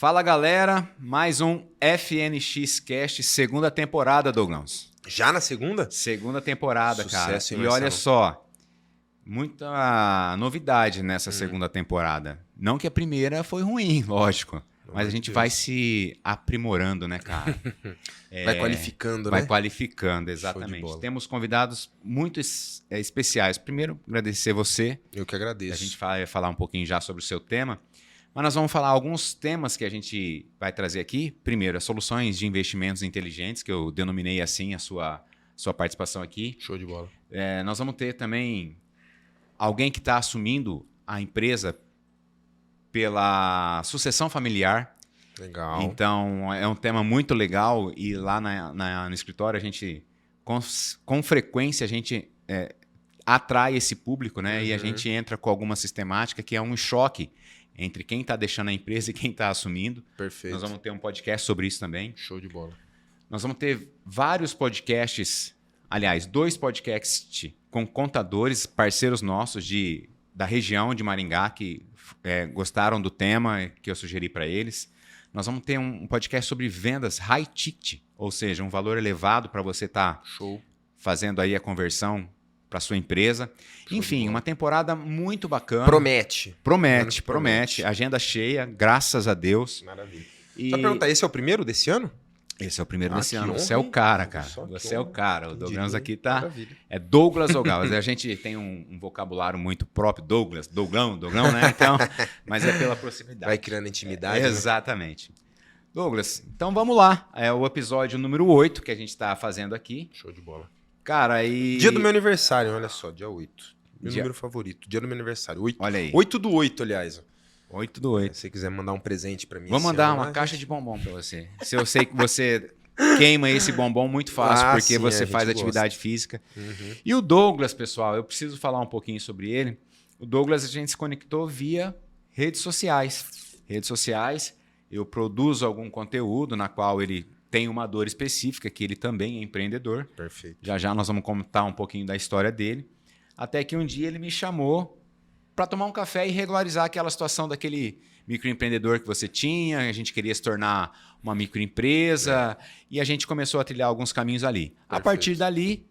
Fala galera, mais um FNX Cast, segunda temporada, Douglas. Já na segunda? Segunda temporada, Sucesso, cara. E olha só, muita novidade nessa segunda temporada. Não que a primeira foi ruim, lógico. Mas a gente vai se aprimorando, né, cara? Vai qualificando, vai né? qualificando, exatamente. Temos convidados muito especiais. Primeiro, agradecer você. Eu que agradeço. A gente vai falar um pouquinho já sobre o seu tema. Mas nós vamos falar alguns temas que a gente vai trazer aqui. Primeiro, as soluções de investimentos inteligentes, que eu denominei assim a sua participação aqui. Show de bola. Nós vamos ter também alguém que está assumindo a empresa pela sucessão familiar. Legal. Então, é um tema muito legal e lá no escritório a gente, com frequência, a gente atrai esse público, né? E a gente entra com alguma sistemática que é um choque entre quem está deixando a empresa e quem está assumindo. Perfeito. Nós vamos ter um podcast sobre isso também. Show de bola. Nós vamos ter vários podcasts, aliás, 2 podcasts com contadores, parceiros nossos da região de Maringá que gostaram do tema que eu sugeri para eles. Nós vamos ter um podcast sobre vendas high ticket, ou seja, um valor elevado para você estar fazendo aí a conversão para sua empresa. Enfim, uma temporada muito bacana. Promete. Agenda cheia, graças a Deus. Maravilha. Só perguntar, esse é o primeiro desse ano? Esse é o primeiro desse ano. Honra, você é o cara, cara. Você é o cara. O Douglas aqui tá... Maravilha. É Douglas Ogal. A gente tem um vocabulário muito próprio. Douglas, Dougão, né? Então, mas é pela proximidade. Vai criando intimidade. Exatamente. Né? Douglas, então vamos lá. É o episódio número 8 que a gente está fazendo aqui. Show de bola. Cara, e... Dia do meu aniversário, olha só, dia 8. Meu número favorito, dia do meu aniversário. 8, olha aí. 8/8, aliás. 8/8. Se você quiser mandar um presente pra mim. Vou mandar uma caixa de bombom pra você. Se eu sei que você queima esse bombom muito fácil, porque sim, você faz atividade física. E o Douglas, pessoal, eu preciso falar um pouquinho sobre ele. O Douglas, a gente se conectou via redes sociais. Redes sociais, eu produzo algum conteúdo na qual ele tem uma dor específica, que ele também é empreendedor. Perfeito. Já nós vamos contar um pouquinho da história dele. Até que um dia ele me chamou para tomar um café e regularizar aquela situação daquele microempreendedor que você tinha. A gente queria se tornar uma microempresa e a gente começou a trilhar alguns caminhos ali. Perfeito. A partir dali,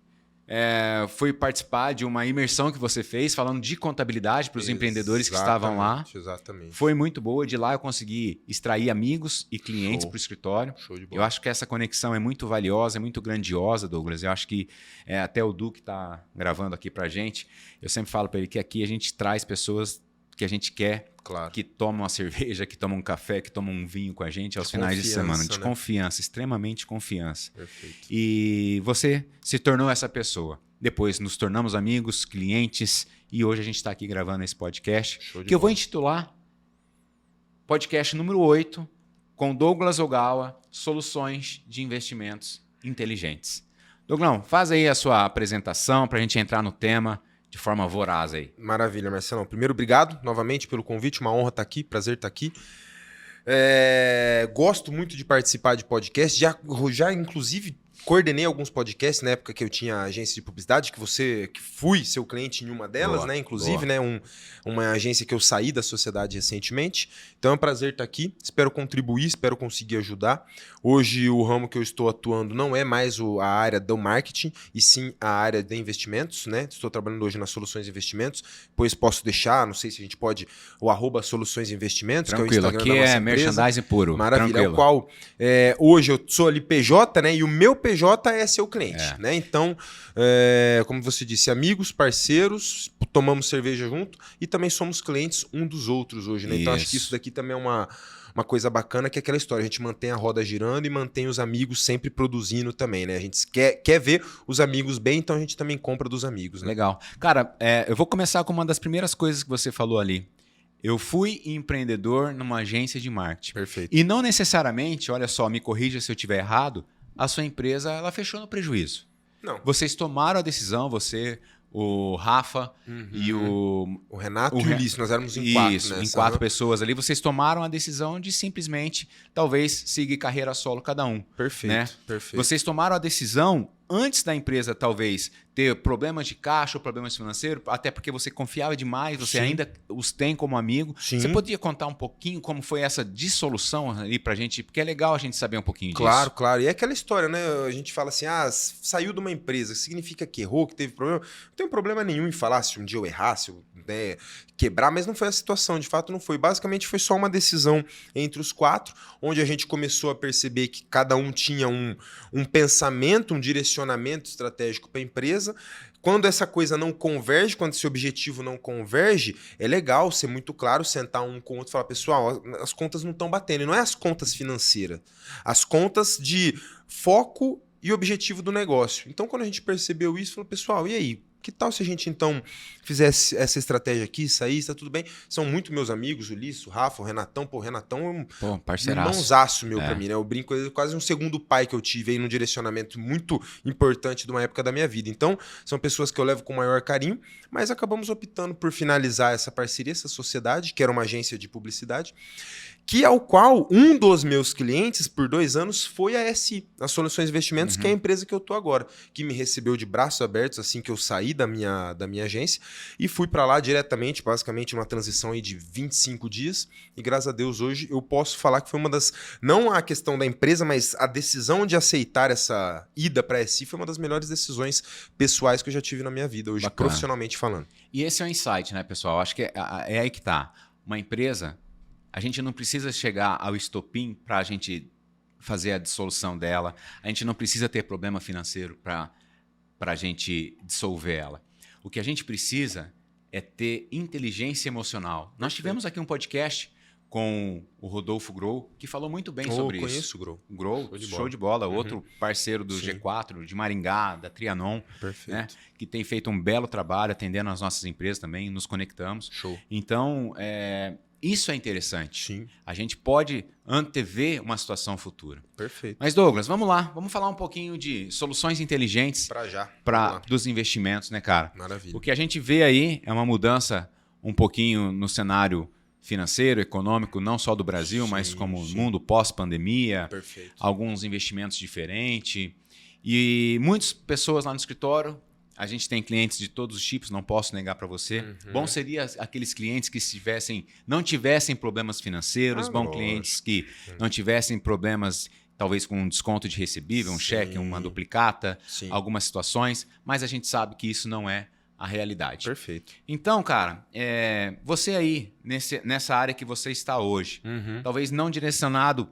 fui participar de uma imersão que você fez falando de contabilidade para os empreendedores que estavam lá. Exatamente. Foi muito boa. De lá eu consegui extrair amigos e clientes para o escritório. Show de bola. Eu acho que essa conexão é muito valiosa, é muito grandiosa, Douglas. Eu acho que até o Du que está gravando aqui para a gente, eu sempre falo para ele que aqui a gente traz pessoas que a gente quer, claro, que tomam uma cerveja, que tomam um café, que tomam um vinho com a gente aos finais de semana. De confiança, extremamente confiança. Perfeito. E você se tornou essa pessoa. Depois nos tornamos amigos, clientes, e hoje a gente está aqui gravando esse podcast, que eu vou intitular podcast número 8, com Douglas Ogawa, Soluções de Investimentos Inteligentes. Douglão, faz aí a sua apresentação para a gente entrar no tema de forma voraz aí. Maravilha, Marcelão. Primeiro, obrigado novamente pelo convite. Uma honra estar aqui, prazer estar aqui. Gosto muito de participar de podcast. Já inclusive, coordenei alguns podcasts na época que eu tinha agência de publicidade, que fui seu cliente em uma delas, boa, né? Inclusive, né? Uma agência que eu saí da sociedade recentemente. Então é um prazer estar aqui. Espero contribuir, espero conseguir ajudar. Hoje o ramo que eu estou atuando não é mais a área do marketing, e sim a área de investimentos, né? Estou trabalhando hoje nas Soluções de Investimentos, pois posso deixar, não sei se a gente pode, o @Soluções Investimentos, tranquilo, que é o Instagram aqui da nossa é empresa. Merchandising puro. Maravilha, tranquilo. o qual hoje eu sou ali PJ, né? E o meu PJ é seu cliente, né? Então, como você disse, amigos, parceiros, tomamos cerveja junto e também somos clientes um dos outros hoje, né? Então acho que isso daqui também é uma coisa bacana, que é aquela história, a gente mantém a roda girando e mantém os amigos sempre produzindo também, né? A gente quer ver os amigos bem, então a gente também compra dos amigos, né? Legal. Cara, eu vou começar com uma das primeiras coisas que você falou ali. Eu fui empreendedor numa agência de marketing. Perfeito. E não necessariamente, olha só, me corrija se eu estiver errado, a sua empresa ela fechou no prejuízo. Não. Vocês tomaram a decisão, você, o Rafa e o Renato e o Ulisses, nós éramos em 4. Isso, em 4 pessoas ali. Vocês tomaram a decisão de simplesmente, talvez, seguir carreira solo cada um. Perfeito, né? perfeito. Vocês tomaram a decisão antes da empresa talvez ter problemas de caixa ou problemas financeiros, até porque você confiava demais, você ainda os tem como amigo. Você poderia contar um pouquinho como foi essa dissolução ali pra gente? Porque é legal a gente saber um pouquinho disso. Claro, claro. E é aquela história, né? A gente fala assim, saiu de uma empresa, significa que errou, que teve problema. Não tem problema nenhum em falar se um dia eu errasse, né, quebrar, mas não foi a situação, de fato não foi. Basicamente foi só uma decisão entre os 4, onde a gente começou a perceber que cada um tinha um pensamento, um direcionamento estratégico para a empresa. Quando essa coisa não converge, quando esse objetivo não converge, é legal ser muito claro, sentar um com o outro e falar, pessoal, as contas não estão batendo. E não é as contas financeiras, as contas de foco e objetivo do negócio. Então, quando a gente percebeu isso, falou, pessoal, e aí? Que tal se a gente, então, fizesse essa estratégia aqui, saísse, tá tudo bem? São muito meus amigos, o Ulisses, o Rafa, o Renatão. Pô, o Renatão é um irmãozaço meu pra mim, né? Eu brinco, ele é quase um segundo pai que eu tive aí num direcionamento muito importante de uma época da minha vida. Então, são pessoas que eu levo com o maior carinho, mas acabamos optando por finalizar essa parceria, essa sociedade, que era uma agência de publicidade, que ao qual um dos meus clientes, por 2 anos, foi a SI, a Soluções Investimentos, que é a empresa que eu tô agora, que me recebeu de braços abertos assim que eu saí da minha agência e fui para lá diretamente, basicamente uma transição aí de 25 dias, e graças a Deus hoje eu posso falar que foi uma das, não a questão da empresa, mas a decisão de aceitar essa ida para a SI foi uma das melhores decisões pessoais que eu já tive na minha vida, hoje, bacana, profissionalmente falando. E esse é o insight, né, pessoal? Acho que é aí que tá. Uma empresa, a gente não precisa chegar ao estopim para a gente fazer a dissolução dela. A gente não precisa ter problema financeiro para a gente dissolver ela. O que a gente precisa é ter inteligência emocional. Nós tivemos aqui um podcast com o Rodolfo Grow, que falou muito bem sobre isso. Eu conheço o Grow. O Grow, show de bola. Outro parceiro do G4, de Maringá, da Trianon. Perfeito. Né, que tem feito um belo trabalho atendendo as nossas empresas também, nos conectamos. Show. Então, isso é interessante. Sim. A gente pode antever uma situação futura. Perfeito. Mas, Douglas, vamos lá. Vamos falar um pouquinho de soluções inteligentes dos investimentos, né, cara? Maravilha. O que a gente vê aí é uma mudança um pouquinho no cenário financeiro, econômico, não só do Brasil, mas como no mundo pós-pandemia. Perfeito. Alguns investimentos diferentes. E muitas pessoas lá no escritório. A gente tem clientes de todos os tipos, não posso negar para você. Bom seria aqueles clientes que não tivessem problemas financeiros, clientes que não tivessem problemas, talvez com um desconto de recebível, um cheque, uma duplicata, algumas situações, mas a gente sabe que isso não é a realidade. Perfeito. Então, cara, você aí, nessa área que você está hoje, talvez não direcionado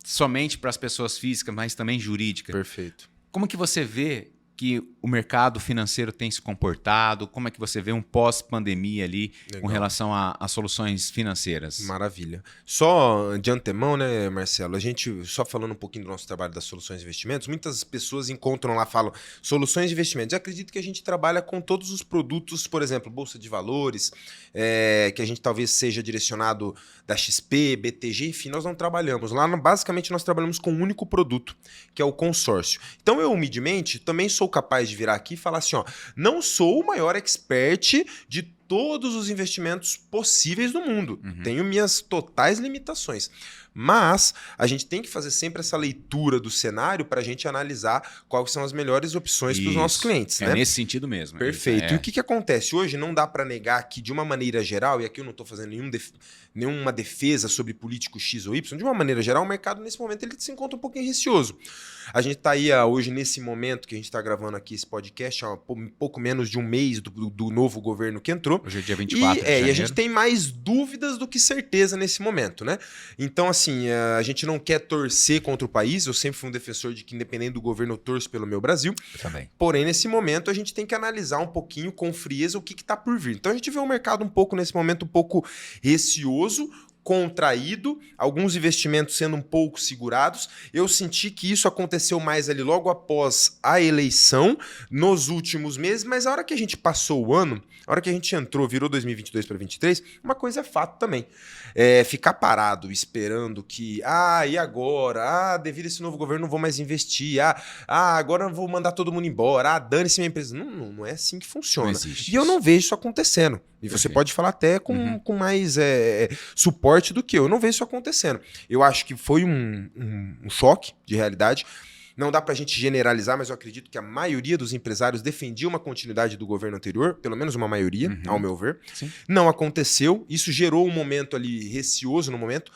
somente para as pessoas físicas, mas também jurídicas. Perfeito. Como que você vê que o mercado financeiro tem se comportado? Como é que você vê um pós-pandemia ali com relação a soluções financeiras? Maravilha. Só de antemão, né, Marcelo, a gente, só falando um pouquinho do nosso trabalho das soluções de investimentos, muitas pessoas encontram lá, falam soluções de investimentos. Eu acredito que a gente trabalha com todos os produtos, por exemplo, Bolsa de Valores, que a gente talvez seja direcionado da XP, BTG, enfim, nós não trabalhamos. Lá, basicamente, nós trabalhamos com um único produto, que é o consórcio. Então, eu, humildemente, também sou capaz de virar aqui e falar assim, ó, não sou o maior expert de todos os investimentos possíveis do mundo. Tenho minhas totais limitações. Mas a gente tem que fazer sempre essa leitura do cenário para a gente analisar quais são as melhores opções para os nossos clientes. É, né? Nesse sentido mesmo. Perfeito. E o que acontece? Hoje não dá para negar que, de uma maneira geral, e aqui eu não estou fazendo nenhuma defesa sobre político X ou Y, de uma maneira geral, o mercado, nesse momento, ele se encontra um pouquinho receoso. A gente está aí hoje, nesse momento que a gente está gravando aqui esse podcast, há um pouco menos de um mês do novo governo que entrou. Hoje é dia 24 de janeiro. E a gente tem mais dúvidas do que certeza nesse momento, né? Então, assim, a gente não quer torcer contra o país. Eu sempre fui um defensor de que, independente do governo, eu torço pelo meu Brasil. Eu também. Porém, nesse momento, a gente tem que analisar um pouquinho com frieza o que está por vir. Então, a gente vê o mercado um pouco, nesse momento, um pouco receoso, contraído, alguns investimentos sendo um pouco segurados. Eu senti que isso aconteceu mais ali logo após a eleição, nos últimos meses, mas a hora que a gente passou o ano, a hora que a gente entrou, virou 2022 para 2023, uma coisa é fato também. Ficar parado esperando que, e agora? Devido a esse novo governo não vou mais investir. Agora eu vou mandar todo mundo embora. Dane-se minha empresa. Não é assim que funciona. E eu não vejo isso acontecendo. E você pode falar até com mais suporte do que eu. Eu não vejo isso acontecendo. Eu acho que foi um choque de realidade. Não dá para a gente generalizar, mas eu acredito que a maioria dos empresários defendia uma continuidade do governo anterior, pelo menos uma maioria, ao meu ver. Sim. Não aconteceu, isso gerou um momento ali receoso no momento,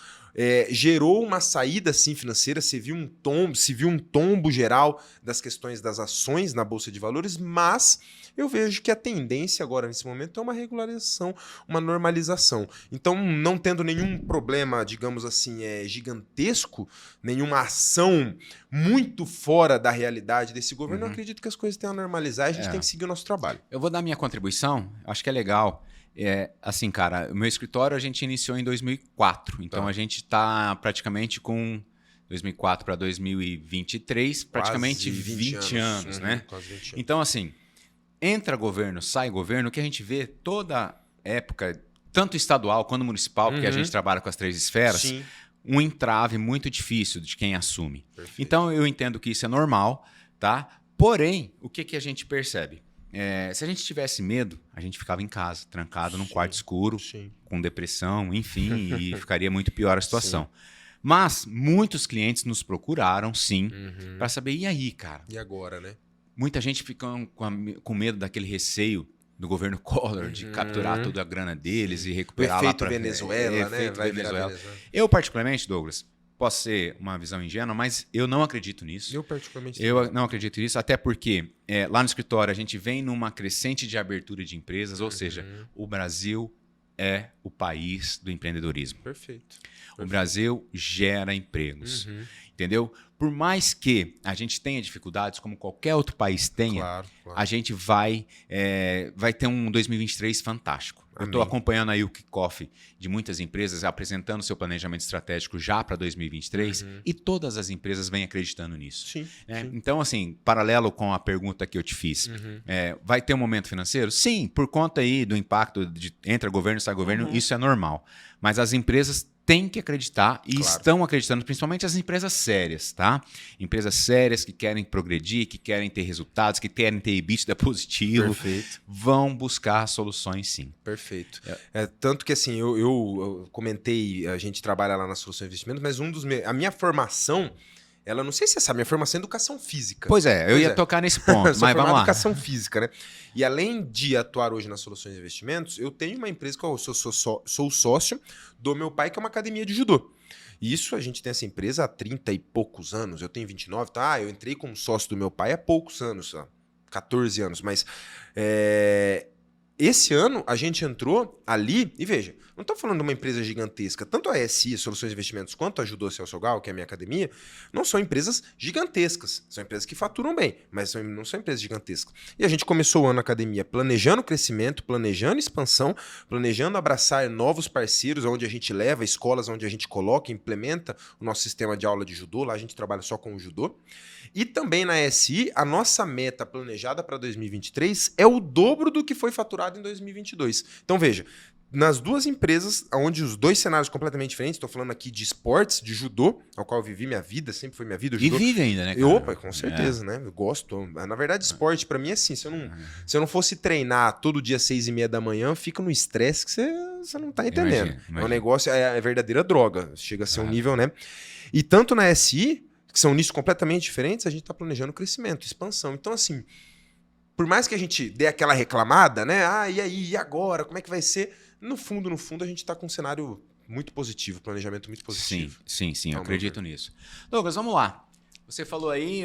gerou uma saída sim financeira, se viu um tombo geral das questões das ações na Bolsa de Valores, mas eu vejo que a tendência agora nesse momento é uma regularização, uma normalização. Então, não tendo nenhum problema, digamos assim, gigantesco, nenhuma ação muito fora da realidade desse governo, eu acredito que as coisas tenham a normalizar e a gente tem que seguir o nosso trabalho. Eu vou dar minha contribuição, acho que é legal. Assim, cara, o meu escritório a gente iniciou em 2004, então a gente está praticamente com 2004 para 2023, praticamente 20 anos, né? Quase 20 anos. Então, assim, entra governo, sai governo, o que a gente vê toda época, tanto estadual quanto municipal, porque a gente trabalha com as 3 esferas, Sim. um entrave muito difícil de quem assume. Perfeito. Então, eu entendo que isso é normal, tá? Porém, o que a gente percebe? Se a gente tivesse medo, a gente ficava em casa, trancado num quarto escuro, Sim. com depressão, enfim, e ficaria muito pior a situação. Mas muitos clientes nos procuraram, sim, para saber, e aí, cara? E agora, né? Muita gente fica com medo daquele receio do governo Collor de capturar toda a grana deles e O recuperar lá efeito para Venezuela, né? efeito Vai virar Venezuela. Venezuela. Eu, particularmente, Douglas, posso ser uma visão ingênua, mas eu não acredito nisso. Eu particularmente Eu não acredito nisso, até porque lá no escritório a gente vem numa crescente de abertura de empresas, ou seja, o Brasil é o país do empreendedorismo. Perfeito. O Brasil gera empregos, entendeu? Por mais que a gente tenha dificuldades, como qualquer outro país tenha, Claro. a gente vai ter um 2023 fantástico. Eu estou Amém. acompanhando aí o kickoff de muitas empresas apresentando seu planejamento estratégico já para 2023 e todas as empresas vêm acreditando nisso. Sim. Né? Sim. Então, assim, paralelo com a pergunta que eu te fiz, vai ter um momento financeiro? Sim, por conta aí do impacto de entra governo, sai governo, isso é normal. Mas as empresas têm que acreditar e estão acreditando, principalmente as empresas sérias, tá? Empresas sérias que querem progredir, que querem ter resultados, que querem ter EBITDA positivo, Perfeito. vão buscar soluções sim. Perfeito. Tanto que assim, eu comentei, a gente trabalha lá na Solução Investimentos, mas a minha formação, ela não sei se minha formação é educação física. Pois é, eu ia tocar nesse ponto, Sou mas vamos formado em lá. educação física, né? E além de atuar hoje nas Soluções de Investimentos, eu tenho uma empresa que eu sou sócio do meu pai, que é uma academia de judô. E isso, a gente tem essa empresa há 30 e poucos anos. Eu tenho 29, tá? Eu entrei como sócio do meu pai há poucos anos, 14 anos. Mas esse ano a gente entrou ali, e veja, não estou falando de uma empresa gigantesca, tanto a SI, Soluções de Investimentos, quanto a Judô Celso Gal, que é a minha academia, não são empresas gigantescas, são empresas que faturam bem, mas não são empresas gigantescas. E a gente começou o ano na academia planejando crescimento, planejando expansão, planejando abraçar novos parceiros, onde a gente leva escolas, onde a gente coloca, implementa o nosso sistema de aula de judô, lá a gente trabalha só com o judô. E também na SI, a nossa meta planejada para 2023 é o dobro do que foi faturado em 2022. Então veja, nas duas empresas, onde os dois cenários completamente diferentes, estou falando aqui de esportes, de judô, ao qual eu vivi minha vida, sempre foi minha vida o judô. E vive ainda, né, cara? Opa, com certeza, né? Eu gosto. Na verdade, esporte para mim é assim, se eu não fosse treinar todo dia às 6:30 da manhã, eu fico no estresse que você não tá entendendo. Imagino. É um negócio, é verdadeira droga. Chega a ser um nível, né? E tanto na SI, que são nichos completamente diferentes, a gente está planejando crescimento, expansão. Então, assim, por mais que a gente dê aquela reclamada, né? E aí, e agora? Como é que vai ser? No fundo, a gente está com um cenário muito positivo, planejamento muito positivo. Sim, eu acredito nisso. Douglas, vamos lá. Você falou aí,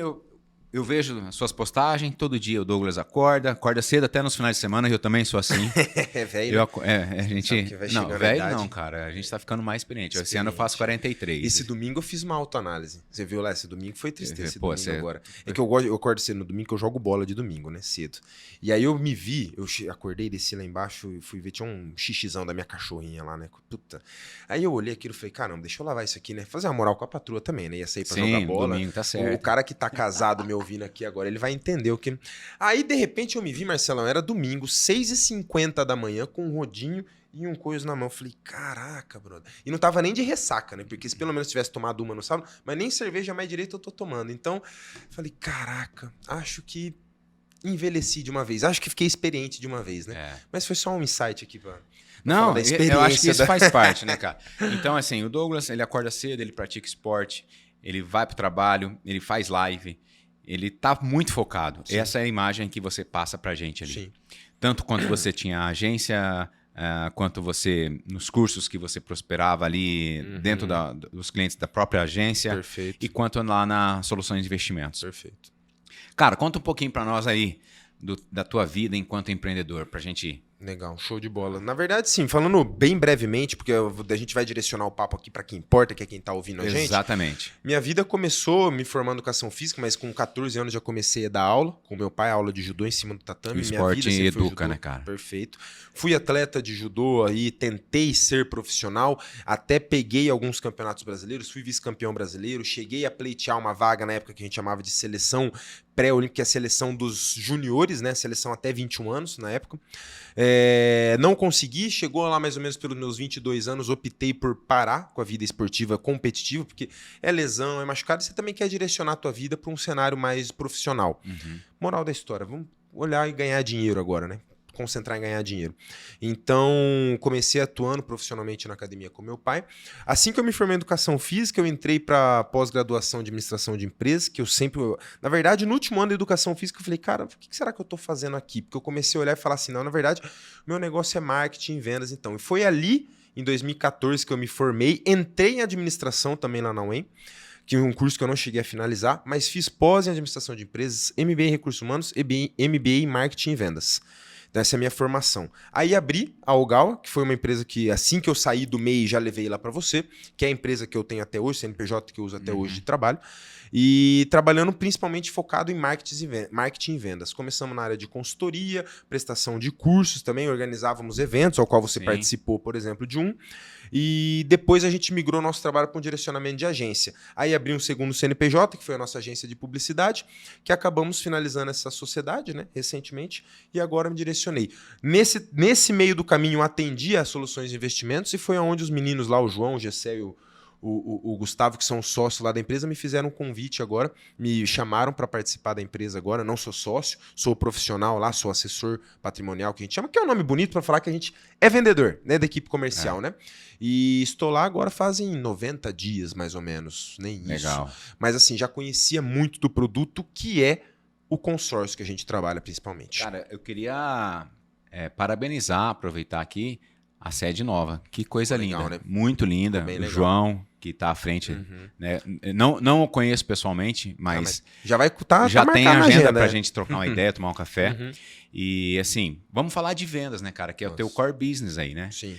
eu vejo as suas postagens, todo dia o Douglas acorda cedo até nos finais de semana, eu também sou assim. É velho. A gente não, velho não, cara, a gente tá ficando mais experiente. Esse ano eu faço 43. Esse domingo eu fiz uma autoanálise. Você viu lá, esse domingo foi tristeza, esse domingo você... agora. É que eu acordo cedo no domingo, que eu jogo bola de domingo, né, cedo. E aí eu me vi, eu acordei, desci lá embaixo e fui ver, tinha um xixizão da minha cachorrinha lá, né, puta. Aí eu olhei aquilo e falei, caramba, deixa eu lavar isso aqui, né, fazer uma moral com a patroa também, né, ia sair pra jogar bola. Domingo tá certo. O cara que tá casado me ouvindo aqui agora, ele vai entender o que... Aí, de repente, eu me vi, Marcelão, era domingo, 6:50 da manhã, com um rodinho e um coisa na mão. Eu falei, caraca, brother. E não tava nem de ressaca, né? Porque se pelo menos tivesse tomado uma no sábado, mas nem cerveja mais direito eu tô tomando. Então, falei, caraca, acho que envelheci de uma vez. Acho que fiquei experiente de uma vez, né? Mas foi só um insight aqui, Não, da eu acho que isso da... faz parte, né, cara? Então, assim, o Douglas, ele acorda cedo, ele pratica esporte, ele vai pro trabalho, ele faz live, ele tá muito focado. Sim. Essa é a imagem que você passa pra gente ali. Sim. Tanto quanto você tinha a agência, quanto você, nos cursos que você prosperava ali dentro dos clientes da própria agência. Perfeito. E quanto lá na Soluções de Investimentos. Perfeito. Cara, conta um pouquinho pra nós aí da tua vida enquanto empreendedor, pra gente... Legal, show de bola. Na verdade, sim, falando bem brevemente, porque a gente vai direcionar o papo aqui para quem importa, que é quem está ouvindo a gente. Exatamente. Minha vida começou me formando em educação física, mas com 14 anos já comecei a dar aula, com meu pai, aula de judô em cima do tatame. O esporte minha vida educa, judô, né, cara? Perfeito. Fui atleta de judô aí, tentei ser profissional, até peguei alguns campeonatos brasileiros, fui vice-campeão brasileiro, cheguei a pleitear uma vaga na época que a gente chamava de seleção pré-olímpica, que é a seleção dos juniores, né? Seleção até 21 anos na época. Não consegui, chegou lá mais ou menos pelos meus 22 anos, optei por parar com a vida esportiva competitiva, porque é lesão, é machucado, e você também quer direcionar a tua vida para um cenário mais profissional. Moral da história, vamos olhar e ganhar dinheiro agora, né? Concentrar em ganhar dinheiro. Então, comecei atuando profissionalmente na academia com meu pai. Assim que eu me formei em educação física, eu entrei para pós-graduação de administração de empresas, que eu sempre... Na verdade, no último ano de educação física, eu falei, cara, o que será que eu estou fazendo aqui? Porque eu comecei a olhar e falar assim, não, na verdade, meu negócio é marketing e vendas, então. E foi ali, em 2014, que eu me formei, entrei em administração também lá na UEM, que é um curso que eu não cheguei a finalizar, mas fiz pós em administração de empresas, MBA em recursos humanos e MBA em marketing e vendas. Então, essa é a minha formação. Aí abri a Ogawa, que foi uma empresa que assim que eu saí do MEI já levei lá para você, que é a empresa que eu tenho até hoje, CNPJ que eu uso até hoje de trabalho, e trabalhando principalmente focado em marketing e vendas. Começamos na área de consultoria, prestação de cursos também, organizávamos eventos, ao qual você participou, por exemplo, de um. E depois a gente migrou nosso trabalho para um direcionamento de agência. Aí abri um segundo CNPJ, que foi a nossa agência de publicidade, que acabamos finalizando essa sociedade, né, recentemente, e agora me direcionei. Nesse meio do caminho, atendi a Soluções de Investimentos e foi onde os meninos lá, o João, o Gessé e o Gustavo, que são sócios lá da empresa, me fizeram um convite agora, me chamaram para participar da empresa agora. Não sou sócio, sou profissional lá, sou assessor patrimonial, que a gente chama, que é um nome bonito para falar que a gente é vendedor, né, da equipe comercial, né? E estou lá agora fazem 90 dias, mais ou menos, nem Legal. isso. Mas assim, já conhecia muito do produto, que é o consórcio que a gente trabalha principalmente. Cara, eu queria parabenizar, aproveitar aqui, a sede nova. Que coisa Legal, linda. né? Muito linda. O João, que está à frente. Né? Não o conheço pessoalmente, mas já vai estar já tem a agenda para a né? gente trocar uma ideia, tomar um café. E assim, vamos falar de vendas, né, cara? Que é o teu core business aí, né? Sim.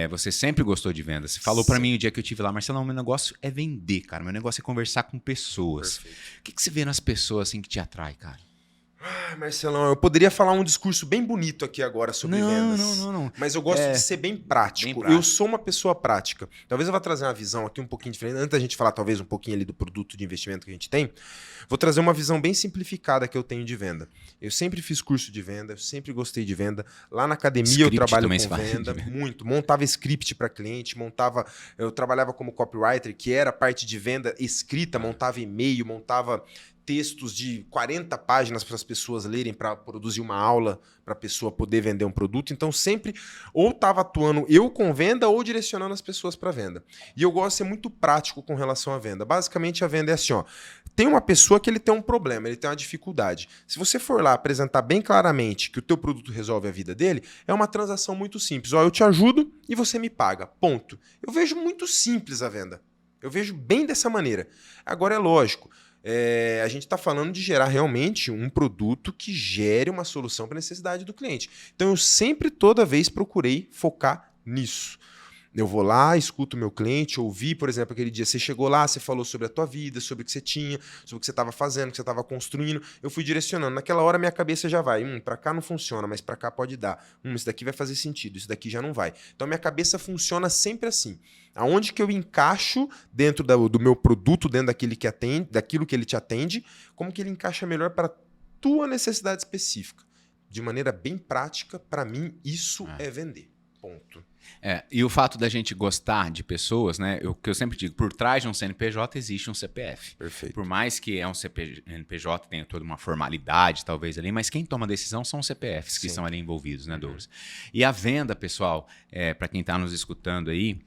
Você sempre gostou de vendas. Você falou para mim o dia que eu estive lá, Marcelo, meu negócio é vender, cara. Meu negócio é conversar com pessoas. Perfeito. O que você vê nas pessoas assim que te atrai, cara? Marcelão, eu poderia falar um discurso bem bonito aqui agora sobre vendas. Não. Mas eu gosto de ser bem prático. Eu sou uma pessoa prática. Talvez eu vá trazer uma visão aqui um pouquinho diferente. Antes da gente falar talvez um pouquinho ali do produto de investimento que a gente tem, vou trazer uma visão bem simplificada que eu tenho de venda. Eu sempre fiz curso de venda, eu sempre gostei de venda. Lá na academia script eu trabalho com venda, muito. Montava script para cliente, eu trabalhava como copywriter, que era parte de venda escrita, montava e-mail, montava textos de 40 páginas para as pessoas lerem, para produzir uma aula para a pessoa poder vender um produto. Então sempre ou estava atuando eu com venda ou direcionando as pessoas para venda. E eu gosto de ser muito prático com relação à venda. Basicamente a venda é assim, ó, tem uma pessoa que ele tem um problema, ele tem uma dificuldade. Se você for lá apresentar bem claramente que o teu produto resolve a vida dele, é uma transação muito simples. Ó, eu te ajudo e você me paga. Ponto. Eu vejo muito simples a venda. Eu vejo bem dessa maneira. Agora é lógico, a gente está falando de gerar realmente um produto que gere uma solução para a necessidade do cliente. Então eu sempre, toda vez, procurei focar nisso. Eu vou lá, escuto o meu cliente, ouvi, por exemplo, aquele dia, você chegou lá, você falou sobre a tua vida, sobre o que você tinha, sobre o que você estava fazendo, o que você estava construindo, eu fui direcionando. Naquela hora minha cabeça já vai, para cá não funciona, mas para cá pode dar. Isso daqui vai fazer sentido, isso daqui já não vai. Então minha cabeça funciona sempre assim. Aonde que eu encaixo dentro do meu produto, dentro daquilo que ele te atende, como que ele encaixa melhor para a tua necessidade específica. De maneira bem prática, para mim, isso é vender. Ponto. E o fato da gente gostar de pessoas, né? O que eu sempre digo, por trás de um CNPJ existe um CPF. Perfeito. Por mais que um CNPJ tenha toda uma formalidade, talvez, ali, mas quem toma a decisão são os CPFs que estão ali envolvidos, né, Douglas? E a venda, pessoal, para quem está nos escutando aí,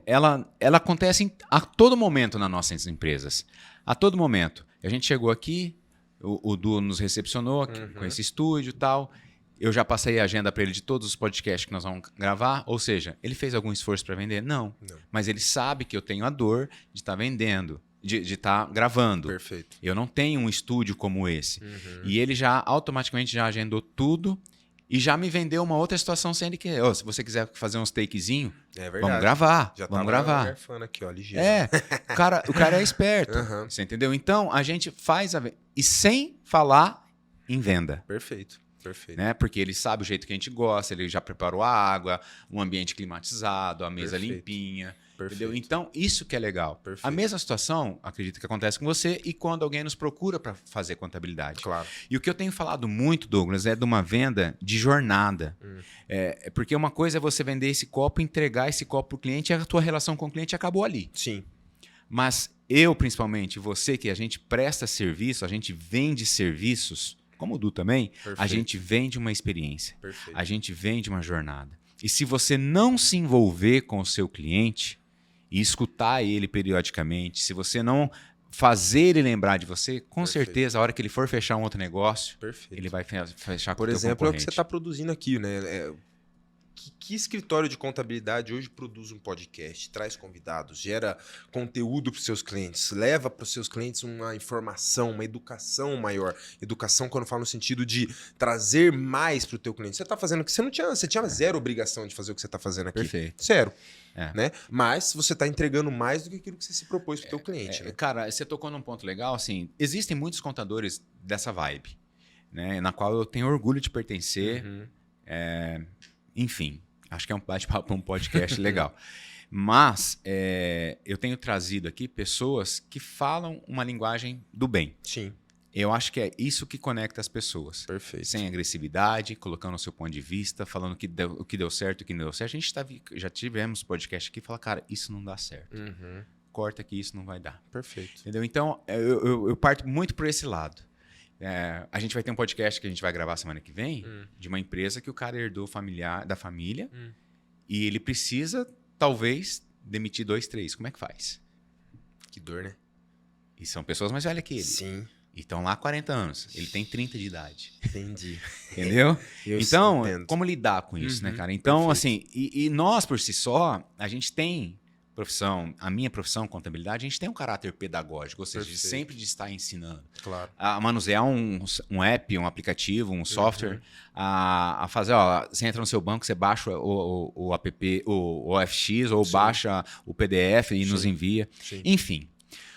ela acontece a todo momento nas nossas empresas. A todo momento. A gente chegou aqui, o Du nos recepcionou aqui, com esse estúdio e tal. Eu já passei a agenda para ele de todos os podcasts que nós vamos gravar. Ou seja, ele fez algum esforço para vender? Não. Mas ele sabe que eu tenho a dor de estar vendendo, de estar gravando. Perfeito. Eu não tenho um estúdio como esse. E ele já automaticamente já agendou tudo e já me vendeu uma outra situação sem ele querer. Se você quiser fazer uns takezinhos, vamos gravar. Já vamos gravar. Garfando aqui, ó, ligeiro. O cara é esperto. Você entendeu? Então, a gente faz a venda. E sem falar em venda. Perfeito. Perfeito. Né? Porque ele sabe o jeito que a gente gosta, ele já preparou a água, um ambiente climatizado, a mesa limpinha. Entendeu? Então, isso que é legal. Perfeito. A mesma situação, acredito que acontece com você e quando alguém nos procura para fazer contabilidade. Claro. E o que eu tenho falado muito, Douglas, é de uma venda de jornada. Porque uma coisa é você vender esse copo, entregar esse copo para o cliente e a tua relação com o cliente acabou ali. Sim. Mas eu, principalmente, você que a gente presta serviço, a gente vende serviços, como o Du também, a gente vende uma experiência. Perfeito. A gente vende uma jornada. E se você não se envolver com o seu cliente e escutar ele periodicamente, se você não fazer ele lembrar de você, com certeza, a hora que ele for fechar um outro negócio, ele vai fechar com o teu Por exemplo, é o que você concorrente. está produzindo aqui, né? Que escritório de contabilidade hoje produz um podcast, traz convidados, gera conteúdo para os seus clientes, leva para os seus clientes uma informação, uma educação maior. Educação, quando eu falo no sentido de trazer mais para o teu cliente. Você está fazendo o que você tinha zero obrigação de fazer o que você está fazendo aqui. Perfeito. Zero. Né? Mas você está entregando mais do que aquilo que você se propôs para o teu cliente. Né? Cara, você tocou num ponto legal. Assim, existem muitos contadores dessa vibe, né, na qual eu tenho orgulho de pertencer. Enfim, acho que é um bate-papo, um podcast legal. Mas eu tenho trazido aqui pessoas que falam uma linguagem do bem. Sim. Eu acho que é isso que conecta as pessoas. Perfeito. Sem agressividade, colocando o seu ponto de vista, falando o que deu certo e o que não deu certo. A gente já tivemos podcast aqui e fala, cara, isso não dá certo. Corta que isso não vai dar. Perfeito. Entendeu? Então, eu parto muito por esse lado. A gente vai ter um podcast que a gente vai gravar semana que vem de uma empresa que o cara herdou da família e ele precisa, talvez, demitir 2, 3. Como é que faz? Que dor, né? E são pessoas mais velhas que ele. Sim. E estão lá há 40 anos. Ele tem 30 de idade. Entendi. Entendeu? Então, entendo. como lidar com isso, né, cara? Então, perfeito. assim, e nós por si só, a gente tem profissão, a minha profissão, contabilidade, a gente tem um caráter pedagógico, ou seja, de sempre de estar ensinando. Claro. A manusear um app, um aplicativo, um software, a fazer, você entra no seu banco, você baixa o app, o OFX, ou baixa o PDF e nos envia. Sim. Enfim.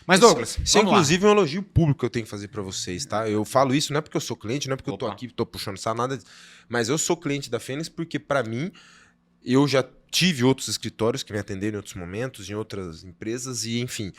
Mas, Douglas, isso é inclusive um elogio público que eu tenho que fazer para vocês, tá? Eu falo isso não é porque eu sou cliente, não é porque eu tô aqui, tô puxando nada, mas eu sou cliente da Fênix porque, para mim, eu já tive outros escritórios que me atenderam em outros momentos, em outras empresas, e enfim.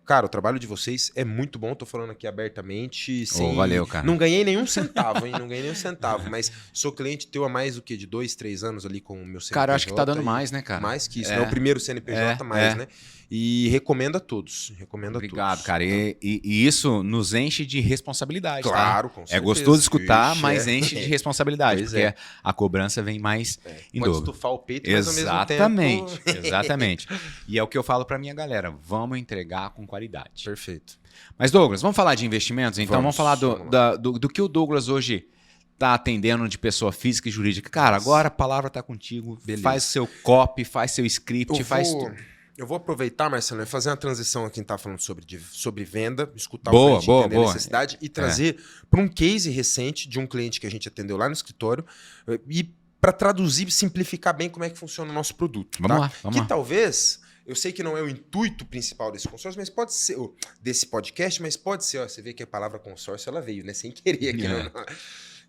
Cara, o trabalho de vocês é muito bom, tô falando aqui abertamente. Valeu, cara. Não ganhei nenhum centavo, hein? Não ganhei nenhum centavo, mas sou cliente teu há mais do que de 2, 3 anos ali com o meu CNPJ. Cara, eu acho que tá dando mais, né, cara? Mais que isso, né? O primeiro CNPJ né? E recomendo a todos. Obrigado, cara. E isso nos enche de responsabilidade. Claro, tá? com certeza. É gostoso escutar, mas enche de responsabilidade, Pois porque a cobrança vem mais em Pode dobro. estufar o peito, mas ao mesmo tempo... Exatamente. E é o que eu falo pra minha galera. Vamos entregar com qualidade. Perfeito. Mas, Douglas, vamos falar de investimentos? Então, vamos falar do que o Douglas hoje está atendendo de pessoa física e jurídica. Cara, agora a palavra está contigo. Beleza. Faz seu copy, faz seu script, faz tudo. Eu vou aproveitar, Marcelo, e fazer uma transição aqui, tá falando sobre venda, escutar boa, o cliente, entender boa. a necessidade e trazer para um case recente de um cliente que a gente atendeu lá no escritório e para traduzir e simplificar bem como é que funciona o nosso produto. Vamos tá? lá. Talvez, eu sei que não é o intuito principal desse consórcio, mas pode ser, desse podcast, mas pode ser, você vê que a palavra consórcio ela veio, né? Sem querer aqui,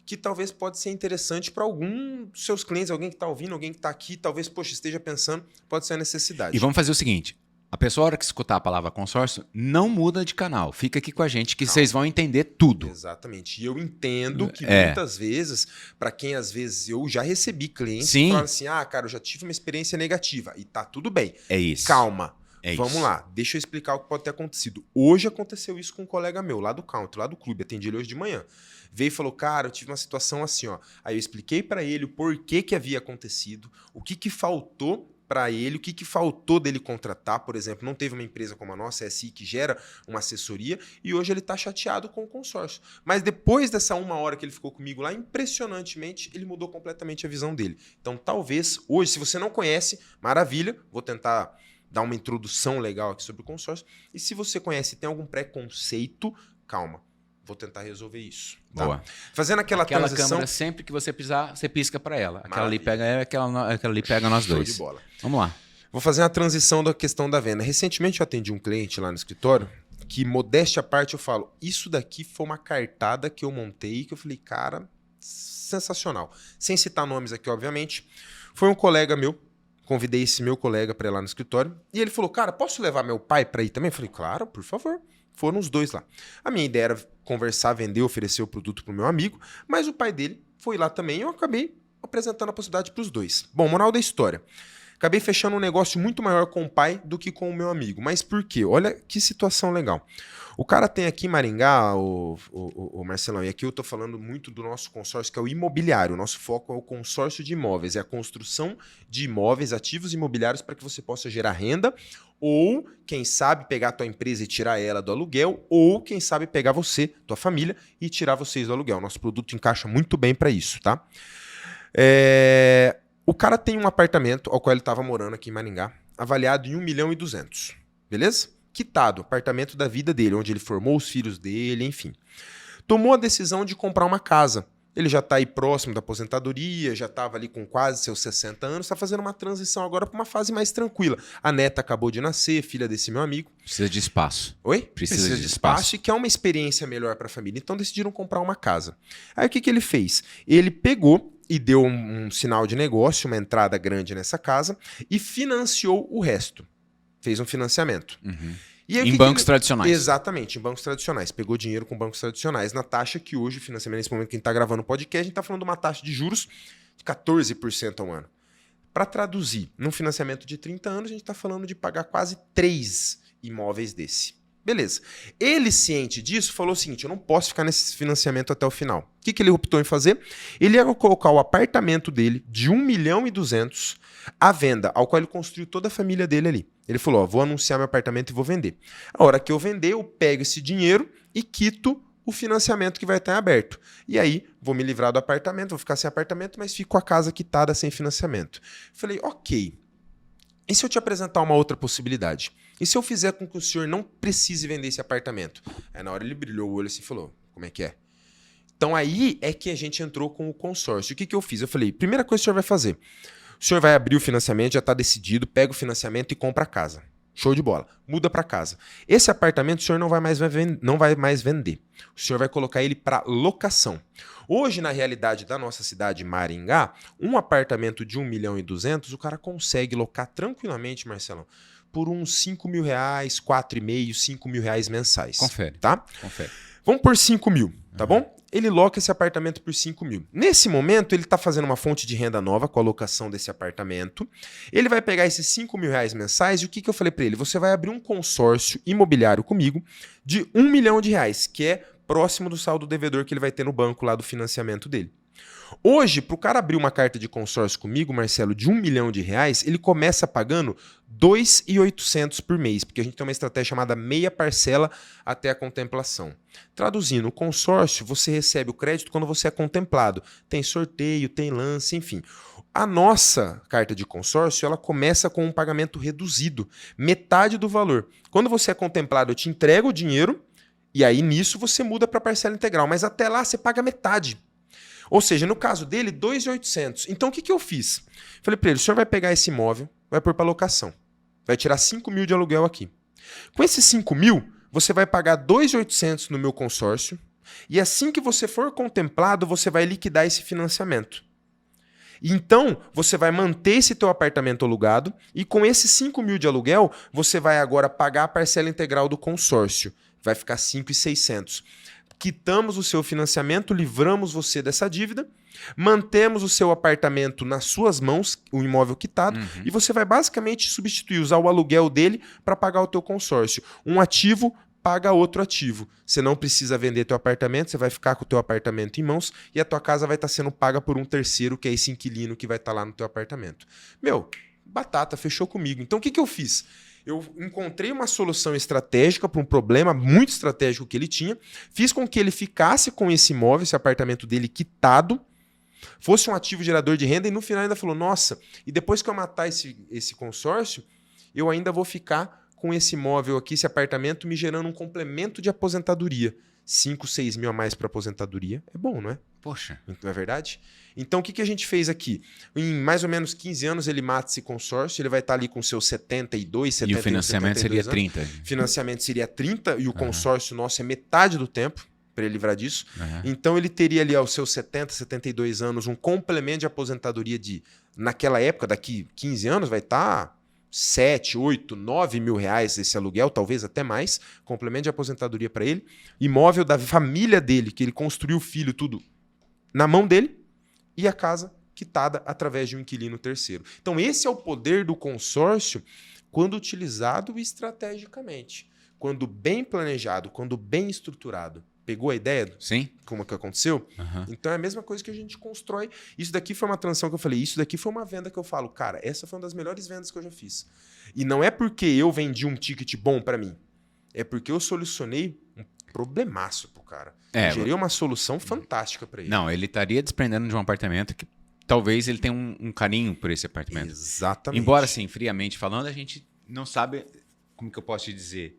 que talvez pode ser interessante para algum dos seus clientes, alguém que está ouvindo, alguém que está aqui, talvez, esteja pensando, pode ser a necessidade. E vamos fazer o seguinte, A pessoa, a hora que escutar a palavra consórcio, não muda de canal. Fica aqui com a gente que vocês vão entender tudo. Exatamente. E eu entendo que muitas vezes, para quem às vezes eu já recebi clientes que falam assim, cara, eu já tive uma experiência negativa. E tá tudo bem. É isso. Calma. Vamos lá. Deixa eu explicar o que pode ter acontecido. Hoje aconteceu isso com um colega meu, lá do country, lá do clube. Atendi ele hoje de manhã. Veio e falou, cara, eu tive uma situação assim, ó. Aí eu expliquei para ele o porquê que havia acontecido, o que faltou para ele, o que faltou dele contratar, por exemplo, não teve uma empresa como a nossa, a SI, que gera uma assessoria, e hoje ele está chateado com o consórcio. Mas depois dessa 1 hora que ele ficou comigo lá, impressionantemente, ele mudou completamente a visão dele. Então, talvez, hoje, se você não conhece, maravilha, vou tentar dar uma introdução legal aqui sobre o consórcio, e se você conhece e tem algum preconceito, calma. Vou tentar resolver isso. Tá? Boa. Fazendo aquela transição... câmera, sempre que você precisar, você pisca para ela. Aquela ali pega ela, aquela ali pega nós dois. Show de bola. Vamos lá. Vou fazer uma transição da questão da venda. Recentemente eu atendi um cliente lá no escritório que, modéstia à parte, eu falo, isso daqui foi uma cartada que eu montei, que eu falei, cara, sensacional. Sem citar nomes aqui, obviamente. Foi um colega meu, convidei esse meu colega para ir lá no escritório, e ele falou, cara, posso levar meu pai para ir também? Eu falei, claro, por favor. Foram os dois lá. A minha ideia era conversar, vender, oferecer o produto para o meu amigo, mas o pai dele foi lá também e eu acabei apresentando a possibilidade para os dois. Bom, moral da história. Acabei fechando um negócio muito maior com o pai do que com o meu amigo. Mas por quê? Olha que situação legal. O cara tem aqui em Maringá, o Marcelão, e aqui eu estou falando muito do nosso consórcio, que é o imobiliário. O nosso foco é o consórcio de imóveis, é a construção de imóveis, ativos imobiliários, para que você possa gerar renda, ou, quem sabe, pegar a tua empresa e tirar ela do aluguel, ou, quem sabe, pegar você, tua família, e tirar vocês do aluguel. Nosso produto encaixa muito bem para isso, tá? O cara tem um apartamento ao qual ele estava morando aqui em Maringá, avaliado em 1.200.000, beleza? Quitado, apartamento da vida dele, onde ele formou os filhos dele, enfim. Tomou a decisão de comprar uma casa. Ele já está aí próximo da aposentadoria, já estava ali com quase seus 60 anos, está fazendo uma transição agora para uma fase mais tranquila. A neta acabou de nascer, filha desse meu amigo. Precisa de espaço. Oi? Precisa de espaço. E quer uma experiência melhor para a família. Então decidiram comprar uma casa. Aí o que ele fez? Ele pegou e deu um sinal de negócio, uma entrada grande nessa casa, e financiou o resto. Fez um financiamento. Uhum. E aí, em bancos tradicionais. Exatamente, em bancos tradicionais. Pegou dinheiro com bancos tradicionais na taxa que hoje, o financiamento, nesse momento que a gente está gravando o podcast, a gente está falando de uma taxa de juros de 14% ao ano. Para traduzir, num financiamento de 30 anos, a gente está falando de pagar quase 3 imóveis desse. Beleza. Ele, ciente disso, falou o seguinte, eu não posso ficar nesse financiamento até o final. O que ele optou em fazer? Ele ia colocar o apartamento dele de 1.200.000 à venda, ao qual ele construiu toda a família dele ali. Ele falou, vou anunciar meu apartamento e vou vender. A hora que eu vender, eu pego esse dinheiro e quito o financiamento que vai estar aberto. E aí, vou me livrar do apartamento, vou ficar sem apartamento, mas fico com a casa quitada sem financiamento. Falei, ok. E se eu te apresentar uma outra possibilidade? E se eu fizer com que o senhor não precise vender esse apartamento? Aí na hora ele brilhou o olho assim e falou, como é que é? Então aí é que a gente entrou com o consórcio. O que eu fiz? Eu falei, primeira coisa que o senhor vai fazer, o senhor vai abrir o financiamento, já está decidido, pega o financiamento e compra a casa. Show de bola. Muda para casa. Esse apartamento o senhor não vai mais vender. O senhor vai colocar ele para locação. Hoje, na realidade da nossa cidade, Maringá, um apartamento de 1.200.000, o cara consegue locar tranquilamente, Marcelão, por uns 5 mil reais, 4,5, 5 mil reais mensais. Confere. Tá? Confere. Vamos por 5 mil, tá bom? Ele loca esse apartamento por 5 mil. Nesse momento, ele está fazendo uma fonte de renda nova com a locação desse apartamento. Ele vai pegar esses 5 mil reais mensais e o que eu falei para ele? Você vai abrir um consórcio imobiliário comigo de 1 milhão de reais, que é próximo do saldo devedor que ele vai ter no banco lá do financiamento dele. Hoje, para o cara abrir uma carta de consórcio comigo, Marcelo, de 1 milhão de reais, ele começa pagando 2.800 por mês, porque a gente tem uma estratégia chamada meia parcela até a contemplação. Traduzindo, o consórcio, você recebe o crédito quando você é contemplado. Tem sorteio, tem lance, enfim. A nossa carta de consórcio, ela começa com um pagamento reduzido, metade do valor. Quando você é contemplado, eu te entrego o dinheiro e aí nisso você muda para parcela integral, mas até lá você paga metade. Ou seja, no caso dele, 2.800. Então, o que eu fiz? Falei para ele, o senhor vai pegar esse imóvel, vai pôr para locação. Vai tirar 5 mil de aluguel aqui. Com esses 5 mil, você vai pagar 2.800 no meu consórcio e assim que você for contemplado, você vai liquidar esse financiamento. Então, você vai manter esse teu apartamento alugado e com esses 5 mil de aluguel, você vai agora pagar a parcela integral do consórcio. Vai ficar 5.600. Quitamos o seu financiamento, livramos você dessa dívida, mantemos o seu apartamento nas suas mãos, o imóvel quitado, e você vai basicamente substituir, usar o aluguel dele para pagar o teu consórcio. Um ativo paga outro ativo. Você não precisa vender teu apartamento, você vai ficar com o teu apartamento em mãos e a tua casa vai estar sendo paga por um terceiro, que é esse inquilino que vai estar lá no teu apartamento. Meu, batata, fechou comigo. Então o que eu fiz? Eu encontrei uma solução estratégica para um problema muito estratégico que ele tinha, fiz com que ele ficasse com esse imóvel, esse apartamento dele quitado, fosse um ativo gerador de renda e no final ainda falou, nossa, e depois que eu matar esse consórcio, eu ainda vou ficar com esse imóvel aqui, esse apartamento, me gerando um complemento de aposentadoria. 5, 6 mil a mais para aposentadoria. É bom, não é? Poxa. Não é verdade? Então, o que a gente fez aqui? Em mais ou menos 15 anos, ele mata esse consórcio, ele vai estar ali com seus 72, 71, E o financiamento seria 30. Financiamento seria 30 e o consórcio nosso é metade do tempo para ele livrar disso. Então, ele teria ali aos seus 70, 72 anos um complemento de aposentadoria de, naquela época, daqui 15 anos, vai estar 7, 8, 9 mil reais esse aluguel, talvez até mais, complemento de aposentadoria para ele, imóvel da família dele, que ele construiu o filho, tudo na mão dele, e a casa quitada através de um inquilino terceiro. Então esse é o poder do consórcio quando utilizado estrategicamente, quando bem planejado, quando bem estruturado. Pegou a ideia? Sim. Como que aconteceu? Então é a mesma coisa que a gente constrói. Isso daqui foi uma transação que eu falei, isso daqui foi uma venda que eu falo, cara, essa foi uma das melhores vendas que eu já fiz. E não é porque eu vendi um ticket bom para mim, é porque eu solucionei um problemaço pro cara. Eu gerei uma solução fantástica para ele. Não, ele estaria desprendendo de um apartamento que talvez ele tenha um carinho por esse apartamento. Exatamente. Embora, assim, friamente falando, a gente não sabe, como que eu posso te dizer,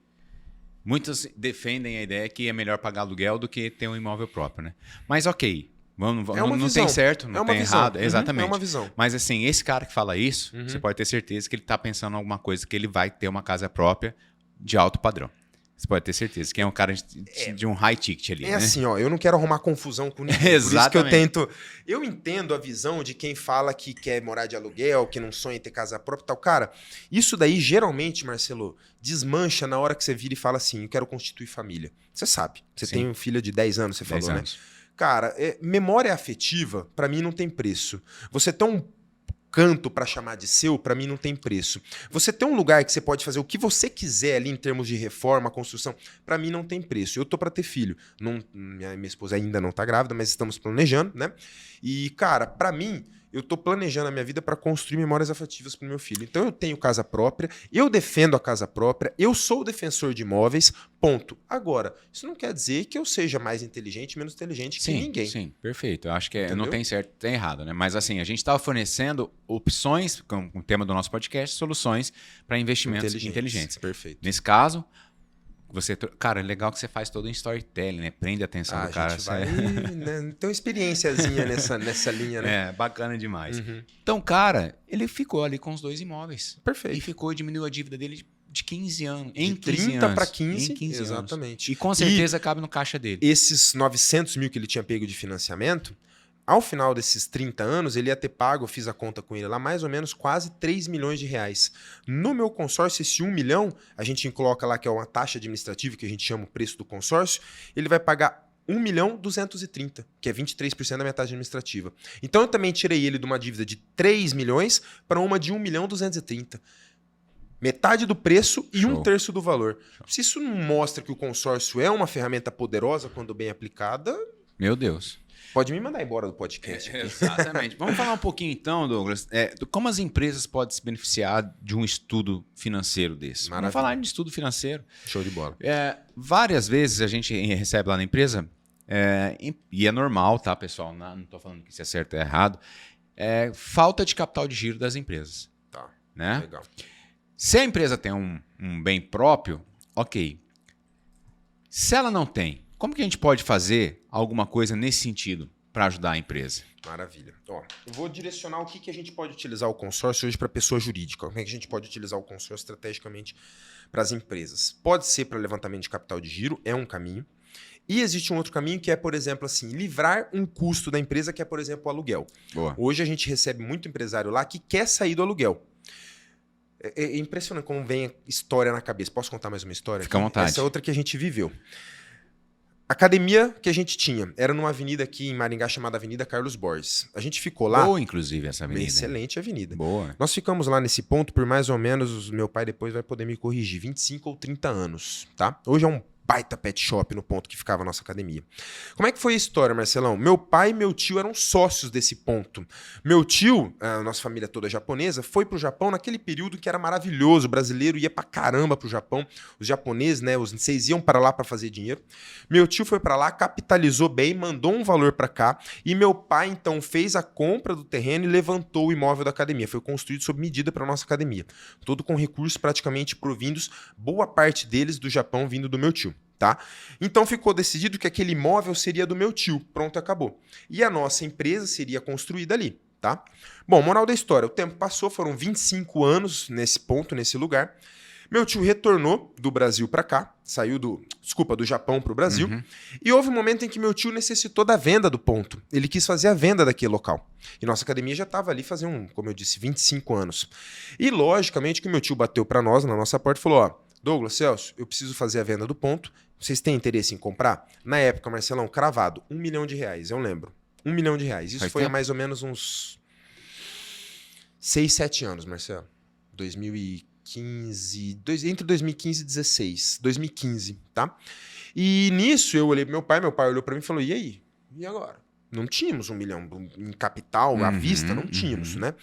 muitos defendem a ideia que é melhor pagar aluguel do que ter um imóvel próprio, né? Mas ok, não tem certo, não tem errado. Exatamente. É uma visão. Mas assim, esse cara que fala isso, você pode ter certeza que ele está pensando em alguma coisa que ele vai ter uma casa própria de alto padrão. Você pode ter certeza que é um cara de um high ticket ali. É assim, ó, eu não quero arrumar confusão com ninguém. Exatamente. Por isso que eu tento. Eu entendo a visão de quem fala que quer morar de aluguel, que não sonha em ter casa própria e tal. Cara, isso daí geralmente, Marcelo, desmancha na hora que você vira e fala assim: eu quero constituir família. Você sabe. Você tem um filho de 10 anos, você falou, 10 anos. né? Cara, memória afetiva, pra mim, não tem preço. Você tem um canto para chamar de seu, para mim não tem preço. Você tem um lugar que você pode fazer o que você quiser ali em termos de reforma, construção, para mim não tem preço. Eu tô para ter filho. Minha esposa ainda não tá grávida, mas estamos planejando, né? E, cara, para mim, eu tô planejando a minha vida para construir memórias afetivas pro meu filho. Então eu tenho casa própria, eu defendo a casa própria, eu sou o defensor de imóveis, ponto. Agora, isso não quer dizer que eu seja mais inteligente, menos inteligente que ninguém. Sim, perfeito. Eu acho que não tem certo, tem errado, né? Mas assim, a gente estava fornecendo opções, com o tema do nosso podcast, soluções para investimentos inteligentes. Perfeito. Nesse caso, cara, é legal que você faz todo um storytelling, né? Prende a atenção do cara. A gente vai, né, ter uma experiênciazinha nessa linha, né? É, bacana demais. Então, cara, ele ficou ali com os 2 imóveis. Perfeito. E ficou, diminuiu a dívida dele de 15 anos. De 30 para 15, exatamente. Anos. E com certeza cabe no caixa dele. Esses 900 mil que ele tinha pego de financiamento, ao final desses 30 anos, ele ia ter pago, eu fiz a conta com ele lá, mais ou menos quase 3 milhões de reais. No meu consórcio, esse 1 milhão, a gente coloca lá que é uma taxa administrativa, que a gente chama o preço do consórcio, ele vai pagar 1.230.000, que é 23% da minha taxa administrativa. Então eu também tirei ele de uma dívida de 3 milhões para uma de 1.230.000. Metade do preço e 1/3 do valor. Se isso não mostra que o consórcio é uma ferramenta poderosa quando bem aplicada... Meu Deus. Pode me mandar embora do podcast. Exatamente. Vamos falar um pouquinho então, Douglas, de como as empresas podem se beneficiar de um estudo financeiro desse. Maravilha. Vamos falar de estudo financeiro. Show de bola. Várias vezes a gente recebe lá na empresa, e é normal, tá, pessoal? Não estou falando que isso é certo ou errado. Falta de capital de giro das empresas. Tá, né? legal. Se a empresa tem um bem próprio, ok. Se ela não tem, como que a gente pode fazer alguma coisa nesse sentido para ajudar a empresa? Maravilha. Ó, eu vou direcionar o que a gente pode utilizar o consórcio hoje para pessoa jurídica. Como é que a gente pode utilizar o consórcio estrategicamente para as empresas? Pode ser para levantamento de capital de giro, é um caminho. E existe um outro caminho que é, por exemplo, assim, livrar um custo da empresa, que é, por exemplo, o aluguel. Boa. Hoje a gente recebe muito empresário lá que quer sair do aluguel. É impressionante como vem a história na cabeça. Posso contar mais uma história? Fica à vontade. Essa é outra que a gente viveu. A academia que a gente tinha era numa avenida aqui em Maringá chamada Avenida Carlos Borges. A gente ficou lá... Boa, inclusive, essa avenida. Excelente avenida. Boa. Nós ficamos lá nesse ponto por mais ou menos, meu pai depois vai poder me corrigir, 25 ou 30 anos, tá? Hoje é um baita pet shop no ponto que ficava a nossa academia. Como é que foi a história, Marcelão? Meu pai e meu tio eram sócios desse ponto. Meu tio, a nossa família toda japonesa, foi pro Japão naquele período que era maravilhoso. O brasileiro ia pra caramba pro Japão. Os japoneses, né, os seis iam para lá para fazer dinheiro. Meu tio foi para lá, capitalizou bem, mandou um valor para cá e meu pai então fez a compra do terreno e levantou o imóvel da academia. Foi construído sob medida para nossa academia. Todo com recursos praticamente provindos, boa parte deles do Japão vindo do meu tio. Tá? Então ficou decidido que aquele imóvel seria do meu tio. Pronto, acabou. E a nossa empresa seria construída ali. Tá? Bom, moral da história. O tempo passou, foram 25 anos nesse ponto, nesse lugar. Meu tio retornou do Brasil para cá, saiu do Japão para o Brasil. E houve um momento em que meu tio necessitou da venda do ponto. Ele quis fazer a venda daquele local. E nossa academia já estava ali fazia como eu disse, 25 anos. E logicamente que meu tio bateu para nós, na nossa porta, e falou, ó, Douglas, Celso, eu preciso fazer a venda do ponto. Vocês têm interesse em comprar? Na época, Marcelão, cravado, R$1 milhão, eu lembro. R$1 milhão. Isso foi há mais ou menos uns 6, 7 anos, Marcelo. 2015, entre 2015 e 2016. 2015, tá? E nisso eu olhei pro meu pai olhou para mim e falou, e aí? E agora? Não tínhamos R$1 milhão em capital, à vista, não tínhamos, né?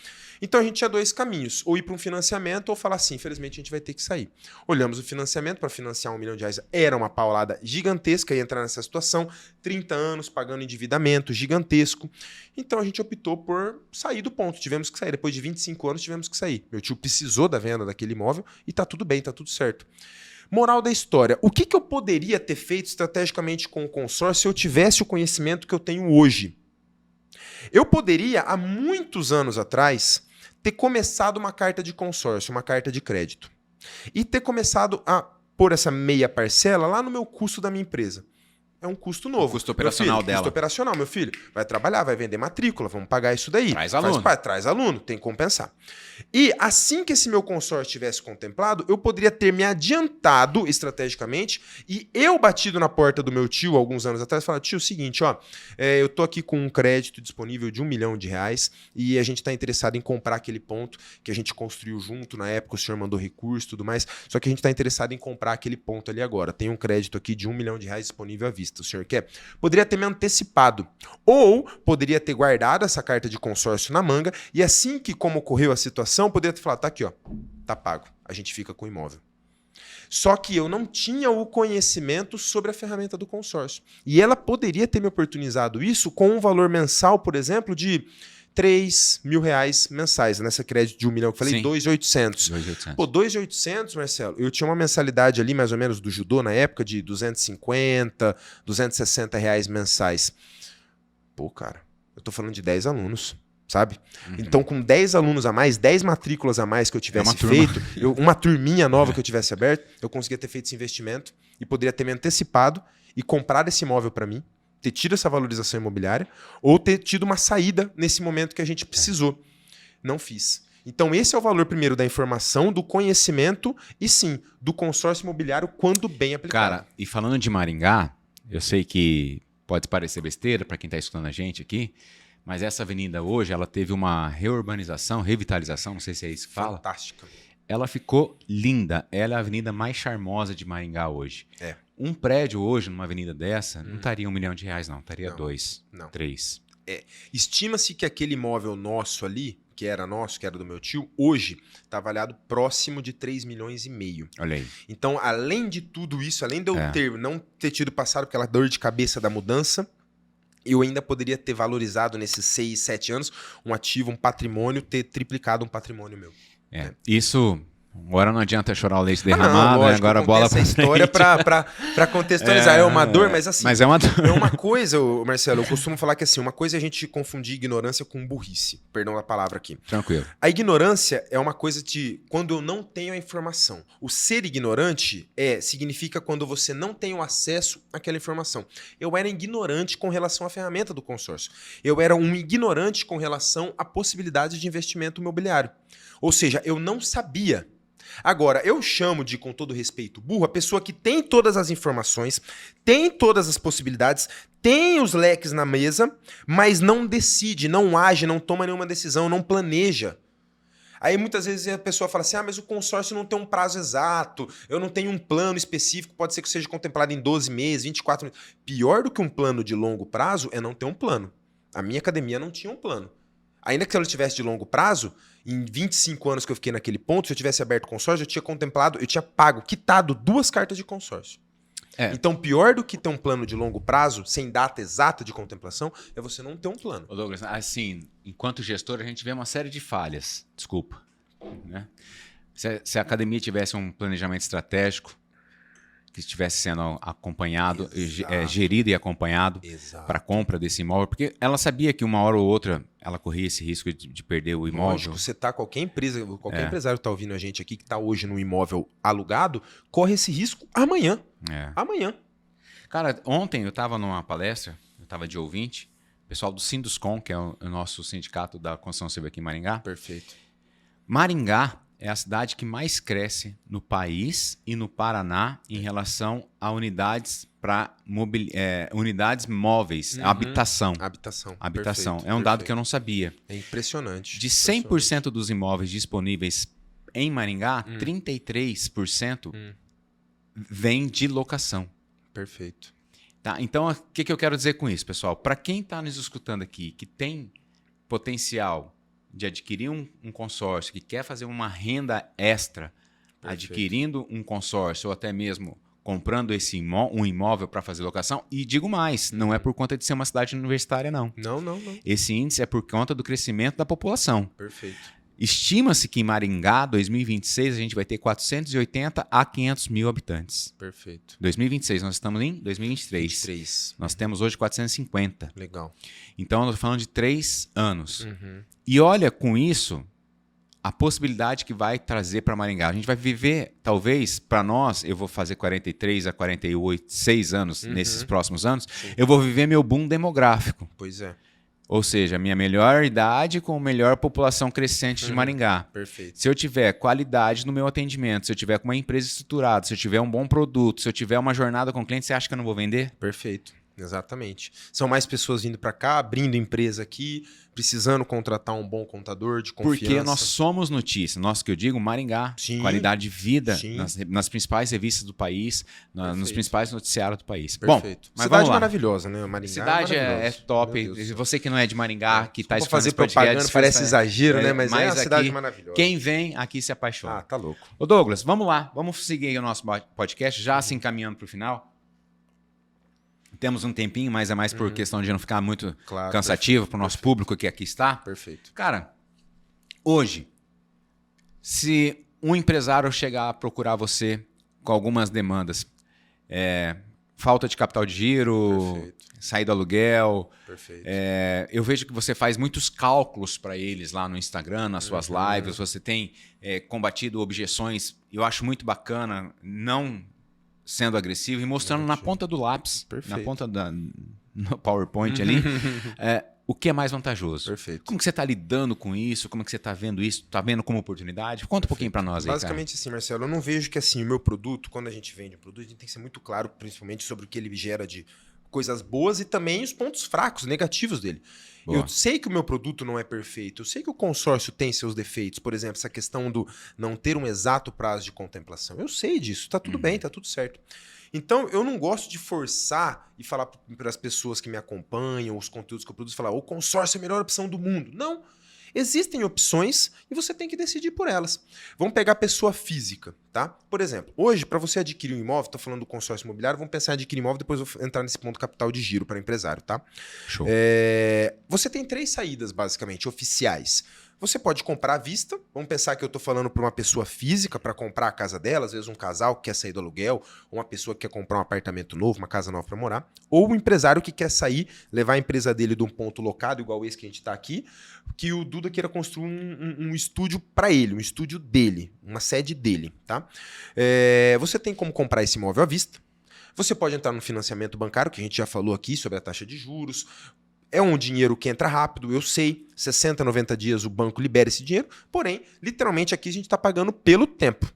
Então a gente tinha dois caminhos, ou ir para um financiamento ou falar assim, infelizmente a gente vai ter que sair. Olhamos o financiamento para financiar R$1 milhão, era uma paulada gigantesca, ia entrar nessa situação, 30 anos pagando endividamento gigantesco. Então a gente optou por sair do ponto, tivemos que sair, depois de 25 anos tivemos que sair. Meu tio precisou da venda daquele imóvel e tá tudo bem, tá tudo certo. Moral da história, o que eu poderia ter feito estrategicamente com o consórcio se eu tivesse o conhecimento que eu tenho hoje? Eu poderia, há muitos anos atrás, ter começado uma carta de consórcio, uma carta de crédito. E ter começado a pôr essa meia parcela lá no meu custo da minha empresa. É um custo novo. O custo operacional dela. Custo operacional, meu filho. Vai trabalhar, vai vender matrícula, vamos pagar isso daí. Traz aluno. Traz aluno, tem que compensar. E assim que esse meu consórcio tivesse contemplado, eu poderia ter me adiantado estrategicamente e eu batido na porta do meu tio alguns anos atrás e falar, tio, seguinte, ó, eu tô aqui com um crédito disponível de R$1 milhão e a gente tá interessado em comprar aquele ponto que a gente construiu junto na época, o senhor mandou recurso e tudo mais, só que a gente tá interessado em comprar aquele ponto ali agora. Tem um crédito aqui de R$1 milhão disponível à vista. O senhor quer? Poderia ter me antecipado. Ou poderia ter guardado essa carta de consórcio na manga e assim que, como ocorreu a situação, poderia ter falado, tá aqui, ó, tá pago. A gente fica com o imóvel. Só que eu não tinha o conhecimento sobre a ferramenta do consórcio. E ela poderia ter me oportunizado isso com um valor mensal, por exemplo, de R$3 mil mensais. Nessa crédito de R$1 milhão que eu falei, 2.800. Pô, 2.800, Marcelo, eu tinha uma mensalidade ali, mais ou menos, do judô na época, de 250, R$260 mensais. Pô, cara, eu tô falando de 10 alunos, sabe? Então, com 10 alunos a mais, 10 matrículas a mais que eu tivesse feito, uma turminha nova que eu tivesse aberto, eu conseguia ter feito esse investimento e poderia ter me antecipado e comprado esse imóvel para mim, ter tido essa valorização imobiliária ou ter tido uma saída nesse momento que a gente precisou. Não fiz. Então esse é o valor primeiro da informação, do conhecimento e sim, do consórcio imobiliário quando bem aplicado. Cara, e falando de Maringá, eu sei que pode parecer besteira para quem está escutando a gente aqui, mas essa avenida hoje ela teve uma reurbanização, revitalização, não sei se é isso que fala. Fantástica. Ela ficou linda. Ela é a avenida mais charmosa de Maringá hoje. É. Um prédio hoje, numa avenida dessa, não estaria R$1 milhão, não. Estaria 2, 3. Estima-se que aquele imóvel nosso ali, que era nosso, que era do meu tio, hoje está avaliado próximo de 3,5 milhões. Olha aí. Então, além de tudo isso, além de eu não ter tido passado aquela dor de cabeça da mudança, eu ainda poderia ter valorizado nesses 6, 7 anos um ativo, um patrimônio, ter triplicado um patrimônio meu. Isso, Agora não adianta chorar o leite derramado, não, lógico, né? Agora a bola essa história para contextualizar. É uma dor, mas assim... Mas é uma dor. É uma coisa, Marcelo, eu costumo falar que assim, uma coisa é a gente confundir ignorância com burrice. Perdão a palavra aqui. Tranquilo. A ignorância é uma coisa de quando eu não tenho a informação. O ser ignorante significa quando você não tem o acesso àquela informação. Eu era ignorante com relação à ferramenta do consórcio. Eu era um ignorante com relação à possibilidade de investimento imobiliário. Ou seja, eu não sabia. Agora, eu chamo de, com todo respeito, burro, a pessoa que tem todas as informações, tem todas as possibilidades, tem os leques na mesa, mas não decide, não age, não toma nenhuma decisão, não planeja. Aí muitas vezes a pessoa fala assim, mas o consórcio não tem um prazo exato, eu não tenho um plano específico, pode ser que seja contemplado em 12 meses, 24 meses. Pior do que um plano de longo prazo é não ter um plano. A minha academia não tinha um plano. Ainda que se ela tivesse de longo prazo, em 25 anos que eu fiquei naquele ponto, se eu tivesse aberto consórcio, eu tinha contemplado, eu tinha pago, quitado 2 cartas de consórcio. Então, pior do que ter um plano de longo prazo, sem data exata de contemplação, é você não ter um plano. Ô Douglas, assim, enquanto gestor, a gente vê uma série de falhas. Desculpa. Né? Se a academia tivesse um planejamento estratégico, que estivesse sendo acompanhado, gerido e acompanhado para a compra desse imóvel, porque ela sabia que uma hora ou outra ela corria esse risco de perder o imóvel. Lógico, você tá, qualquer empresário que está ouvindo a gente aqui, que está hoje no imóvel alugado, corre esse risco amanhã. Amanhã. Cara, ontem eu estava numa palestra, eu estava de ouvinte, o pessoal do Sinduscom, que é o nosso sindicato da construção civil aqui em Maringá. Perfeito. Maringá é a cidade que mais cresce no país e no Paraná em relação a unidades unidades móveis, habitação. Habitação. É um dado que eu não sabia. É impressionante. De 100% dos imóveis disponíveis em Maringá, 33% vem de locação. Perfeito. Tá? Então, o que eu quero dizer com isso, pessoal? Para quem está nos escutando aqui, que tem potencial de adquirir um consórcio, que quer fazer uma renda extra, adquirindo um consórcio ou até mesmo comprando um imóvel para fazer locação, e digo mais, não é por conta de ser uma cidade universitária, não. Não. Esse índice é por conta do crescimento da população. Perfeito. Estima-se que em Maringá, 2026, a gente vai ter 480 a 500 mil habitantes. Perfeito. 2026, nós estamos em 2023. Nós temos hoje 450. Legal. Então, eu estou falando de 3 anos. E olha, com isso, a possibilidade que vai trazer para Maringá. A gente vai viver, talvez, para nós, eu vou fazer 43 a 46 anos nesses próximos anos, eu vou viver meu boom demográfico. Pois é. Ou seja, a minha melhor idade com a melhor população crescente de Maringá. Perfeito. Se eu tiver qualidade no meu atendimento, se eu tiver com uma empresa estruturada, se eu tiver um bom produto, se eu tiver uma jornada com cliente, você acha que eu não vou vender? Perfeito. Exatamente. São mais pessoas vindo para cá, abrindo empresa aqui, precisando contratar um bom contador de confiança. Porque nós somos notícia. Nós que eu digo, Maringá, qualidade de vida nas principais revistas do país, nos principais noticiários do país. Perfeito. Bom, mas cidade maravilhosa, né? Maringá. Cidade é top. Você que não é de Maringá, que está escutando fazer propaganda, parece exagero, né? Mas é uma cidade maravilhosa. Quem vem aqui se apaixona. Ah, tá louco. Ô Douglas, vamos lá. Vamos seguir aí o nosso podcast, já se encaminhando para o final. Temos um tempinho, mas é mais por questão de não ficar muito cansativo para o nosso público que aqui está. Perfeito. Cara, hoje, se um empresário chegar a procurar você com algumas demandas, falta de capital de giro, sair do aluguel, eu vejo que você faz muitos cálculos para eles lá no Instagram, nas suas lives, você tem combatido objeções, eu acho muito bacana, não sendo agressivo e mostrando na ponta do lápis, na ponta no PowerPoint ali, o que é mais vantajoso. Perfeito. Como que você está lidando com isso? Como que você está vendo isso? Está vendo como oportunidade? Conta um pouquinho para nós aí, Basicamente assim, Marcelo, eu não vejo que assim, o meu produto, quando a gente vende um produto, a gente tem que ser muito claro, principalmente sobre o que ele gera de coisas boas e também os pontos fracos, negativos dele. Boa. Eu sei que o meu produto não é perfeito, eu sei que o consórcio tem seus defeitos, por exemplo, essa questão do não ter um exato prazo de contemplação. Eu sei disso, tá tudo bem, tá tudo certo. Então, eu não gosto de forçar e falar para as pessoas que me acompanham, os conteúdos que eu produzo, falar, o consórcio é a melhor opção do mundo. Não. Existem opções e você tem que decidir por elas. Vamos pegar a pessoa física, tá? Por exemplo, hoje, para você adquirir um imóvel, estou falando do consórcio imobiliário, vamos pensar em adquirir imóvel, depois eu vou entrar nesse ponto capital de giro para empresário, tá? Show. Você tem 3 saídas, basicamente, oficiais. Você pode comprar à vista. Vamos pensar que eu estou falando para uma pessoa física para comprar a casa dela, às vezes um casal que quer sair do aluguel, ou uma pessoa que quer comprar um apartamento novo, uma casa nova para morar, ou um empresário que quer sair, levar a empresa dele de um ponto locado, igual esse que a gente está aqui, que o Duda queira construir um estúdio para ele, um estúdio dele, uma sede dele. Tá? Você tem como comprar esse imóvel à vista. Você pode entrar no financiamento bancário, que a gente já falou aqui sobre a taxa de juros. É um dinheiro que entra rápido, eu sei. 60, 90 dias o banco libera esse dinheiro. Porém, literalmente aqui a gente está pagando pelo tempo.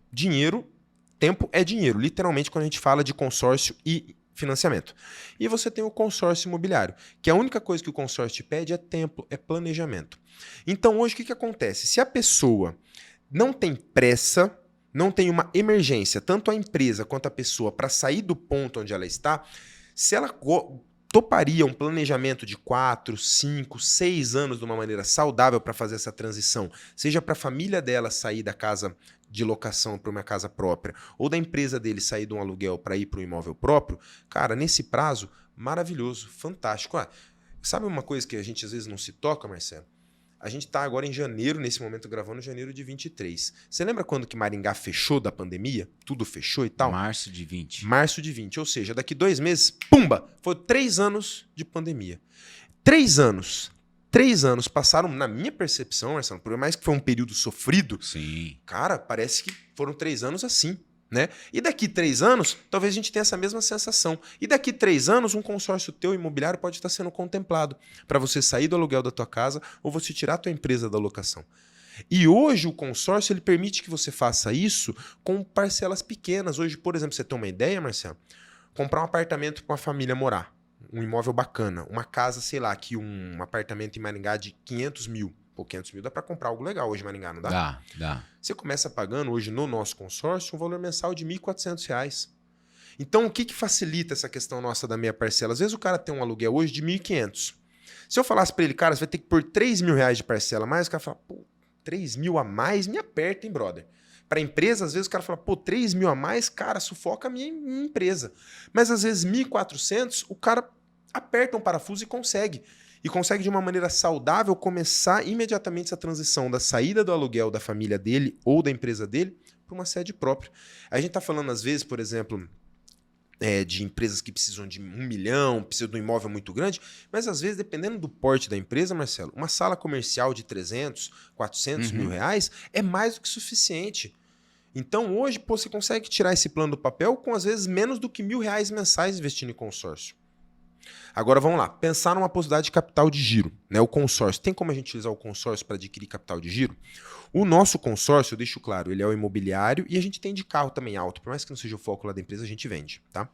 Tempo é dinheiro. Literalmente quando a gente fala de consórcio e financiamento. E você tem o consórcio imobiliário, que a única coisa que o consórcio te pede é tempo, é planejamento. Então hoje o que acontece? Se a pessoa não tem pressa, não tem uma emergência, tanto a empresa quanto a pessoa, para sair do ponto onde ela está, se ela toparia um planejamento de 4, 5, 6 anos de uma maneira saudável para fazer essa transição, seja para a família dela sair da casa de locação para uma casa própria, ou da empresa dele sair de um aluguel para ir para um imóvel próprio, cara, nesse prazo, maravilhoso, fantástico. Sabe uma coisa que a gente às vezes não se toca, Marcelo? A gente está agora em janeiro, nesse momento gravando, janeiro de 23. Você lembra quando que Maringá fechou da pandemia? Tudo fechou e tal? Março de 20. Março de 20, ou seja, daqui 2 meses, pumba! Foi 3 anos de pandemia. 3 anos. 3 anos passaram, na minha percepção, Marcelo, por mais que foi um período sofrido, sim, cara, parece que foram 3 anos assim. Né? E daqui 3 anos, talvez a gente tenha essa mesma sensação. E daqui 3 anos, um consórcio teu imobiliário pode estar sendo contemplado para você sair do aluguel da tua casa ou você tirar a tua empresa da locação. E hoje o consórcio ele permite que você faça isso com parcelas pequenas. Hoje, por exemplo, você tem uma ideia, Marcelo? Comprar um apartamento para uma família morar, um imóvel bacana, uma casa, sei lá, aqui um apartamento em Maringá de 500 mil. Pô, 500 mil dá para comprar algo legal hoje em Maringá, não dá? Dá. Você começa pagando hoje no nosso consórcio um valor mensal de R$ 1.400. Então, o que facilita essa questão nossa da meia parcela? Às vezes o cara tem um aluguel hoje de 1.500. Se eu falasse para ele, cara, você vai ter que pôr R$3.000 de parcela a mais, o cara fala, pô, 3 mil a mais me aperta, hein, brother? Para a empresa, às vezes o cara fala, pô, 3 mil a mais, cara, sufoca a minha empresa. Mas às vezes 1.400, o cara aperta um parafuso e consegue. E consegue de uma maneira saudável começar imediatamente essa transição da saída do aluguel da família dele ou da empresa dele para uma sede própria. A gente está falando às vezes, por exemplo, de empresas que precisam de 1 milhão, precisam de um imóvel muito grande, mas às vezes, dependendo do porte da empresa, Marcelo, uma sala comercial de 300, 400 mil reais é mais do que suficiente. Então hoje você consegue tirar esse plano do papel com às vezes menos do que R$1.000 mensais investindo em consórcio. Agora vamos lá, pensar numa possibilidade de capital de giro, né? O consórcio, tem como a gente utilizar o consórcio para adquirir capital de giro? O nosso consórcio, eu deixo claro, ele é o imobiliário e a gente tem de carro também alto, por mais que não seja o foco lá da empresa, a gente vende, tá?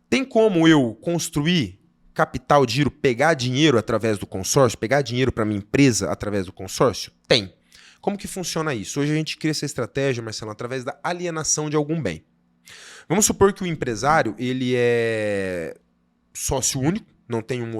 Tem como eu construir capital de giro, pegar dinheiro através do consórcio, pegar dinheiro para minha empresa através do consórcio? Tem. Como que funciona isso? Hoje a gente cria essa estratégia, Marcelo, através da alienação de algum bem. Vamos supor que o empresário, ele é sócio único, não tenha um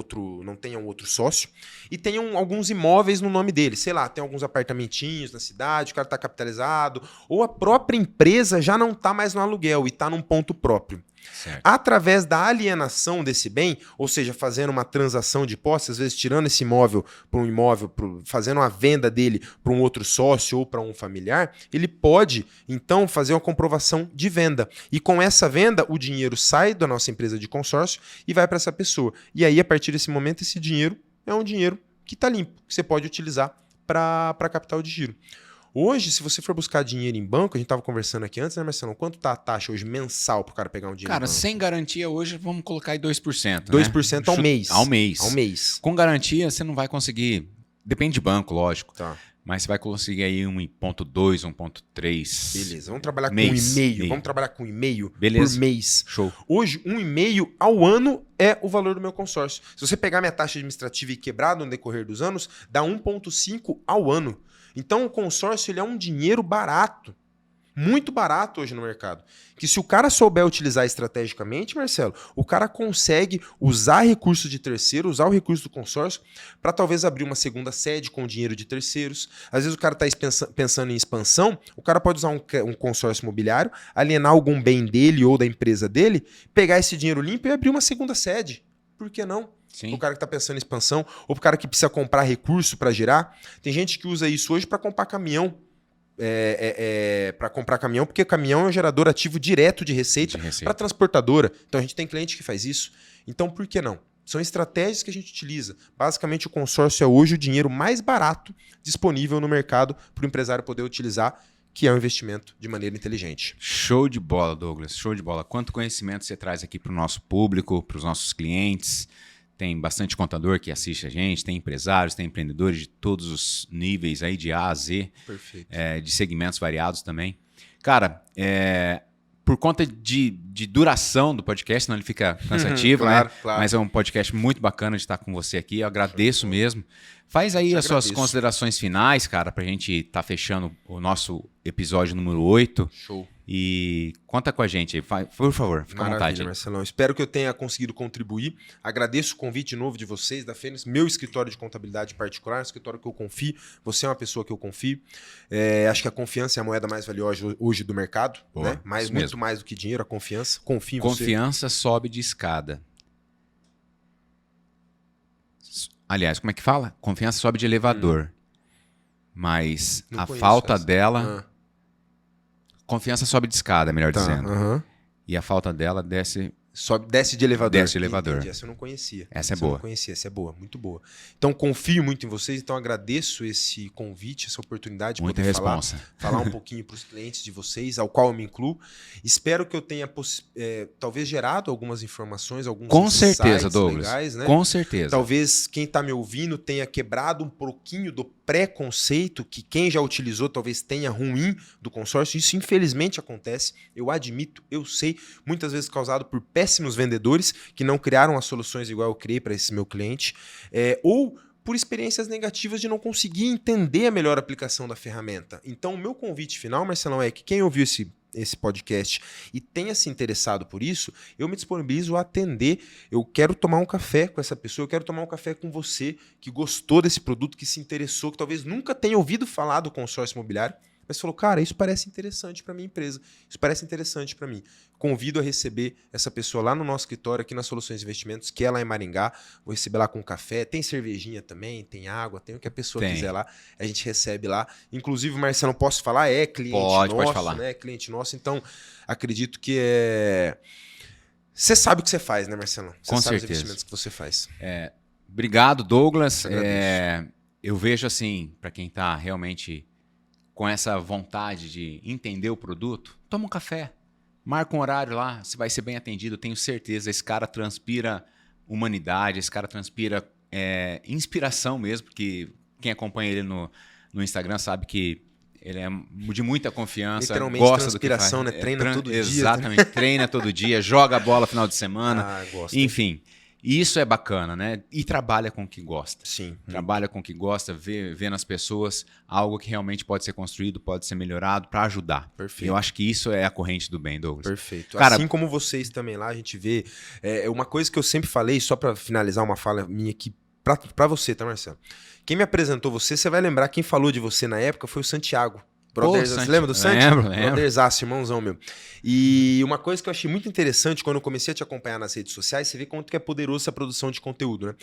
outro sócio, e tenham alguns imóveis no nome dele. Sei lá, tem alguns apartamentinhos na cidade, o cara está capitalizado, ou a própria empresa já não está mais no aluguel e está num ponto próprio. Certo. Através da alienação desse bem, ou seja, fazendo uma transação de posse, às vezes tirando esse imóvel para um imóvel, fazendo uma venda dele para um outro sócio ou para um familiar, ele pode, então, fazer uma comprovação de venda. E com essa venda, o dinheiro sai da nossa empresa de consórcio e vai para essa pessoa. E aí, a partir desse momento, esse dinheiro é um dinheiro que está limpo, que você pode utilizar para capital de giro. Hoje, se você for buscar dinheiro em banco, a gente estava conversando aqui antes, né, Marcelo? Quanto está a taxa hoje mensal para o cara pegar um dinheiro Cara, em banco? sem garantia hoje, vamos colocar aí 2%. 2% ao mês. Ao mês. Ao mês. Com garantia, você não vai conseguir. Depende de banco, lógico. Tá. Mas você vai conseguir aí 1,2, 1,3. Beleza, vamos trabalhar com mês. 1,5. Vamos trabalhar com 1,5 Beleza. por mês. Show. Hoje, 1,5 ao ano é o valor do meu consórcio. Se você pegar minha taxa administrativa e quebrar no decorrer dos anos, dá 1,5 ao ano. Então, o consórcio ele é um dinheiro barato. Muito barato hoje no mercado. Que se o cara souber utilizar estrategicamente, Marcelo, o cara consegue usar recursos de terceiro, usar o recurso do consórcio para talvez abrir uma segunda sede com dinheiro de terceiros. Às vezes o cara está pensando em expansão, o cara pode usar um consórcio imobiliário, alienar algum bem dele ou da empresa dele, pegar esse dinheiro limpo e abrir uma segunda sede. Por que não? Sim. Pro cara que tá pensando em expansão, ou pro cara que precisa comprar recurso para girar. Tem gente que usa isso hoje para comprar caminhão. Para comprar caminhão, porque caminhão é um gerador ativo direto de receita para transportadora. Então a gente tem cliente que faz isso. Então por que não? São estratégias que a gente utiliza. Basicamente o consórcio é hoje o dinheiro mais barato disponível no mercado para o empresário poder utilizar, que é um investimento de maneira inteligente. Show de bola, Douglas. Show de bola. Quanto conhecimento você traz aqui para o nosso público, para os nossos clientes. Tem bastante contador que assiste a gente, tem empresários, tem empreendedores de todos os níveis aí, de A a Z. Perfeito. De segmentos variados também. Cara, por conta de duração do podcast, senão ele fica cansativo, claro, né? Claro. Mas é um podcast muito bacana de estar com você aqui. Eu agradeço mesmo. Faz aí as suas considerações finais, cara, pra gente estar fechando o nosso episódio número 8. Show. E conta com a gente aí, por favor, fica à vontade. Marcelão. Espero que eu tenha conseguido contribuir. Agradeço o convite de novo de vocês, da Fênix, meu escritório de contabilidade particular, um escritório que eu confio. Você é uma pessoa que eu confio. Acho que a confiança é a moeda mais valiosa hoje do mercado. Boa, né? Muito mais do que dinheiro, a confiança. Confio em você. Confiança sobe de escada. Aliás, como é que fala? Confiança sobe de elevador. Mas Não a conheço falta essa. dela... Confiança sobe de escada, melhor dizendo. Aham. E a falta dela desce... Desce de elevador. Desce de elevador. Entendi. Essa eu não conhecia. Essa é Eu boa. não conhecia, essa é boa, muito boa. Então confio muito em vocês, então agradeço esse convite, essa oportunidade de Muita poder responsa. falar um pouquinho para os clientes de vocês, ao qual eu me incluo. Espero que eu tenha talvez gerado algumas informações, alguns Com certeza, insights Douglas. legais, né? Com certeza. Talvez quem está me ouvindo tenha quebrado um pouquinho do preconceito que quem já utilizou talvez tenha ruim do consórcio. Isso infelizmente acontece, eu admito, eu sei, muitas vezes causado por péssimos vendedores que não criaram as soluções igual eu criei para esse meu cliente, ou por experiências negativas de não conseguir entender a melhor aplicação da ferramenta. Então o meu convite final, Marcelão, é que quem ouviu esse podcast e tenha se interessado por isso, eu me disponibilizo a atender. Eu quero tomar um café com essa pessoa, eu quero tomar um café com você que gostou desse produto, que se interessou, que talvez nunca tenha ouvido falar do consórcio imobiliário, mas falou, cara, isso parece interessante para minha empresa, isso parece interessante para mim. Convido a receber essa pessoa lá no nosso escritório, aqui nas Soluções de Investimentos, que é lá em Maringá. Vou receber lá com café, tem cervejinha também, tem água, tem o que a pessoa quiser lá. A gente recebe lá. Inclusive, Marcelo, posso falar? É cliente nosso, pode falar. né? Cliente nosso. Então, acredito que é... Você sabe o que você faz, né, Marcelo? Você Com sabe certeza. os investimentos que você faz. Obrigado, Douglas. Agradeço. Eu vejo assim, para quem está realmente com essa vontade de entender o produto, toma um café. Marca um horário lá, você vai ser bem atendido, tenho certeza. Esse cara transpira humanidade, esse cara transpira inspiração mesmo, porque quem acompanha ele no Instagram sabe que ele é de muita confiança, Literalmente gosta do que faz. transpiração, né? Treina todo dia. Exatamente, treina todo dia, joga a bola no final de semana, Gosto. enfim. Isso é bacana, né? E trabalha com o que gosta. Sim. Trabalha com o que gosta, vê nas pessoas algo que realmente pode ser construído, pode ser melhorado para ajudar. Perfeito. Eu acho que isso é a corrente do bem, Douglas. Perfeito. Cara, assim como vocês também lá, a gente vê... uma coisa que eu sempre falei, só para finalizar uma fala minha aqui, para você, tá, Marcelo? Quem me apresentou você vai lembrar, quem falou de você na época foi o Santiago. Você lembra do Santi? Lembro. Brotherzaço, irmãozão meu. E uma coisa que eu achei muito interessante quando eu comecei a te acompanhar nas redes sociais, você vê quanto que é poderoso essa produção de conteúdo, né?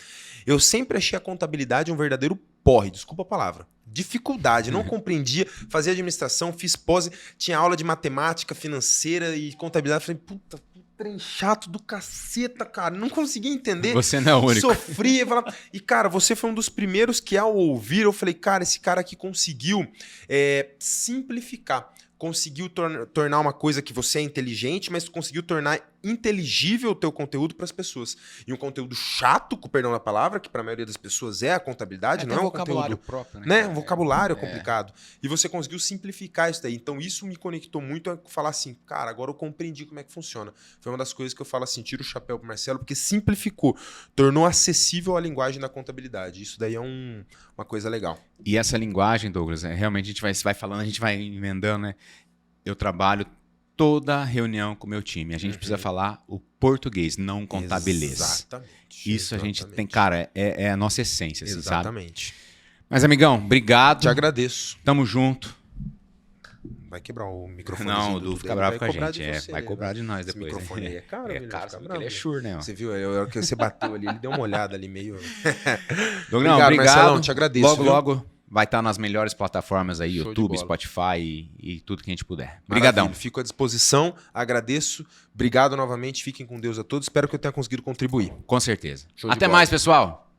Eu sempre achei a contabilidade um verdadeiro porre, desculpa a palavra. Dificuldade, não compreendia, fazia administração, fiz pós, tinha aula de matemática financeira e contabilidade. Falei, puta, trem chato do caceta, cara. Não conseguia entender. Você não é o único. Sofria. Falava... E, cara, você foi um dos primeiros que, ao ouvir, eu falei, cara, esse cara aqui conseguiu simplificar. Conseguiu tornar uma coisa que você é inteligente, mas conseguiu tornar inteligível o teu conteúdo para as pessoas. E um conteúdo chato, com perdão da palavra, que para a maioria das pessoas é a contabilidade, não é um vocabulário conteúdo próprio, né? Um vocabulário complicado. E você conseguiu simplificar isso daí. Então isso me conectou muito a falar assim, cara, agora eu compreendi como é que funciona. Foi uma das coisas que eu falo assim, tiro o chapéu pro Marcelo, porque simplificou, tornou acessível a linguagem da contabilidade. Isso daí é uma coisa legal. E essa linguagem, Douglas, realmente a gente vai falando, a gente vai emendando, né? Eu trabalho toda reunião com o meu time. A gente precisa falar o português, não contabilês. Exatamente. Isso a gente tem, cara, é a nossa essência, assim, exatamente. sabe? Mas, amigão, obrigado. Te agradeço. Tamo junto. vai quebrar o microfone. Não, o Du fica bravo com a gente. Você, vai cobrar de nós esse depois. microfone aí é caro, É ele caro, fica porque bravo. ele é Shure, né? Você viu? A hora que você bateu ali, ele deu uma olhada ali meio... Douglas, obrigado. Marcelão, te agradeço. Logo, viu? logo vai estar nas melhores plataformas aí, Show de YouTube, bola. Spotify e tudo que a gente puder. Obrigadão. Maravilha, fico à disposição, agradeço. Obrigado novamente, fiquem com Deus a todos. Espero que eu tenha conseguido contribuir. Com certeza. Show de Até bola. mais, pessoal.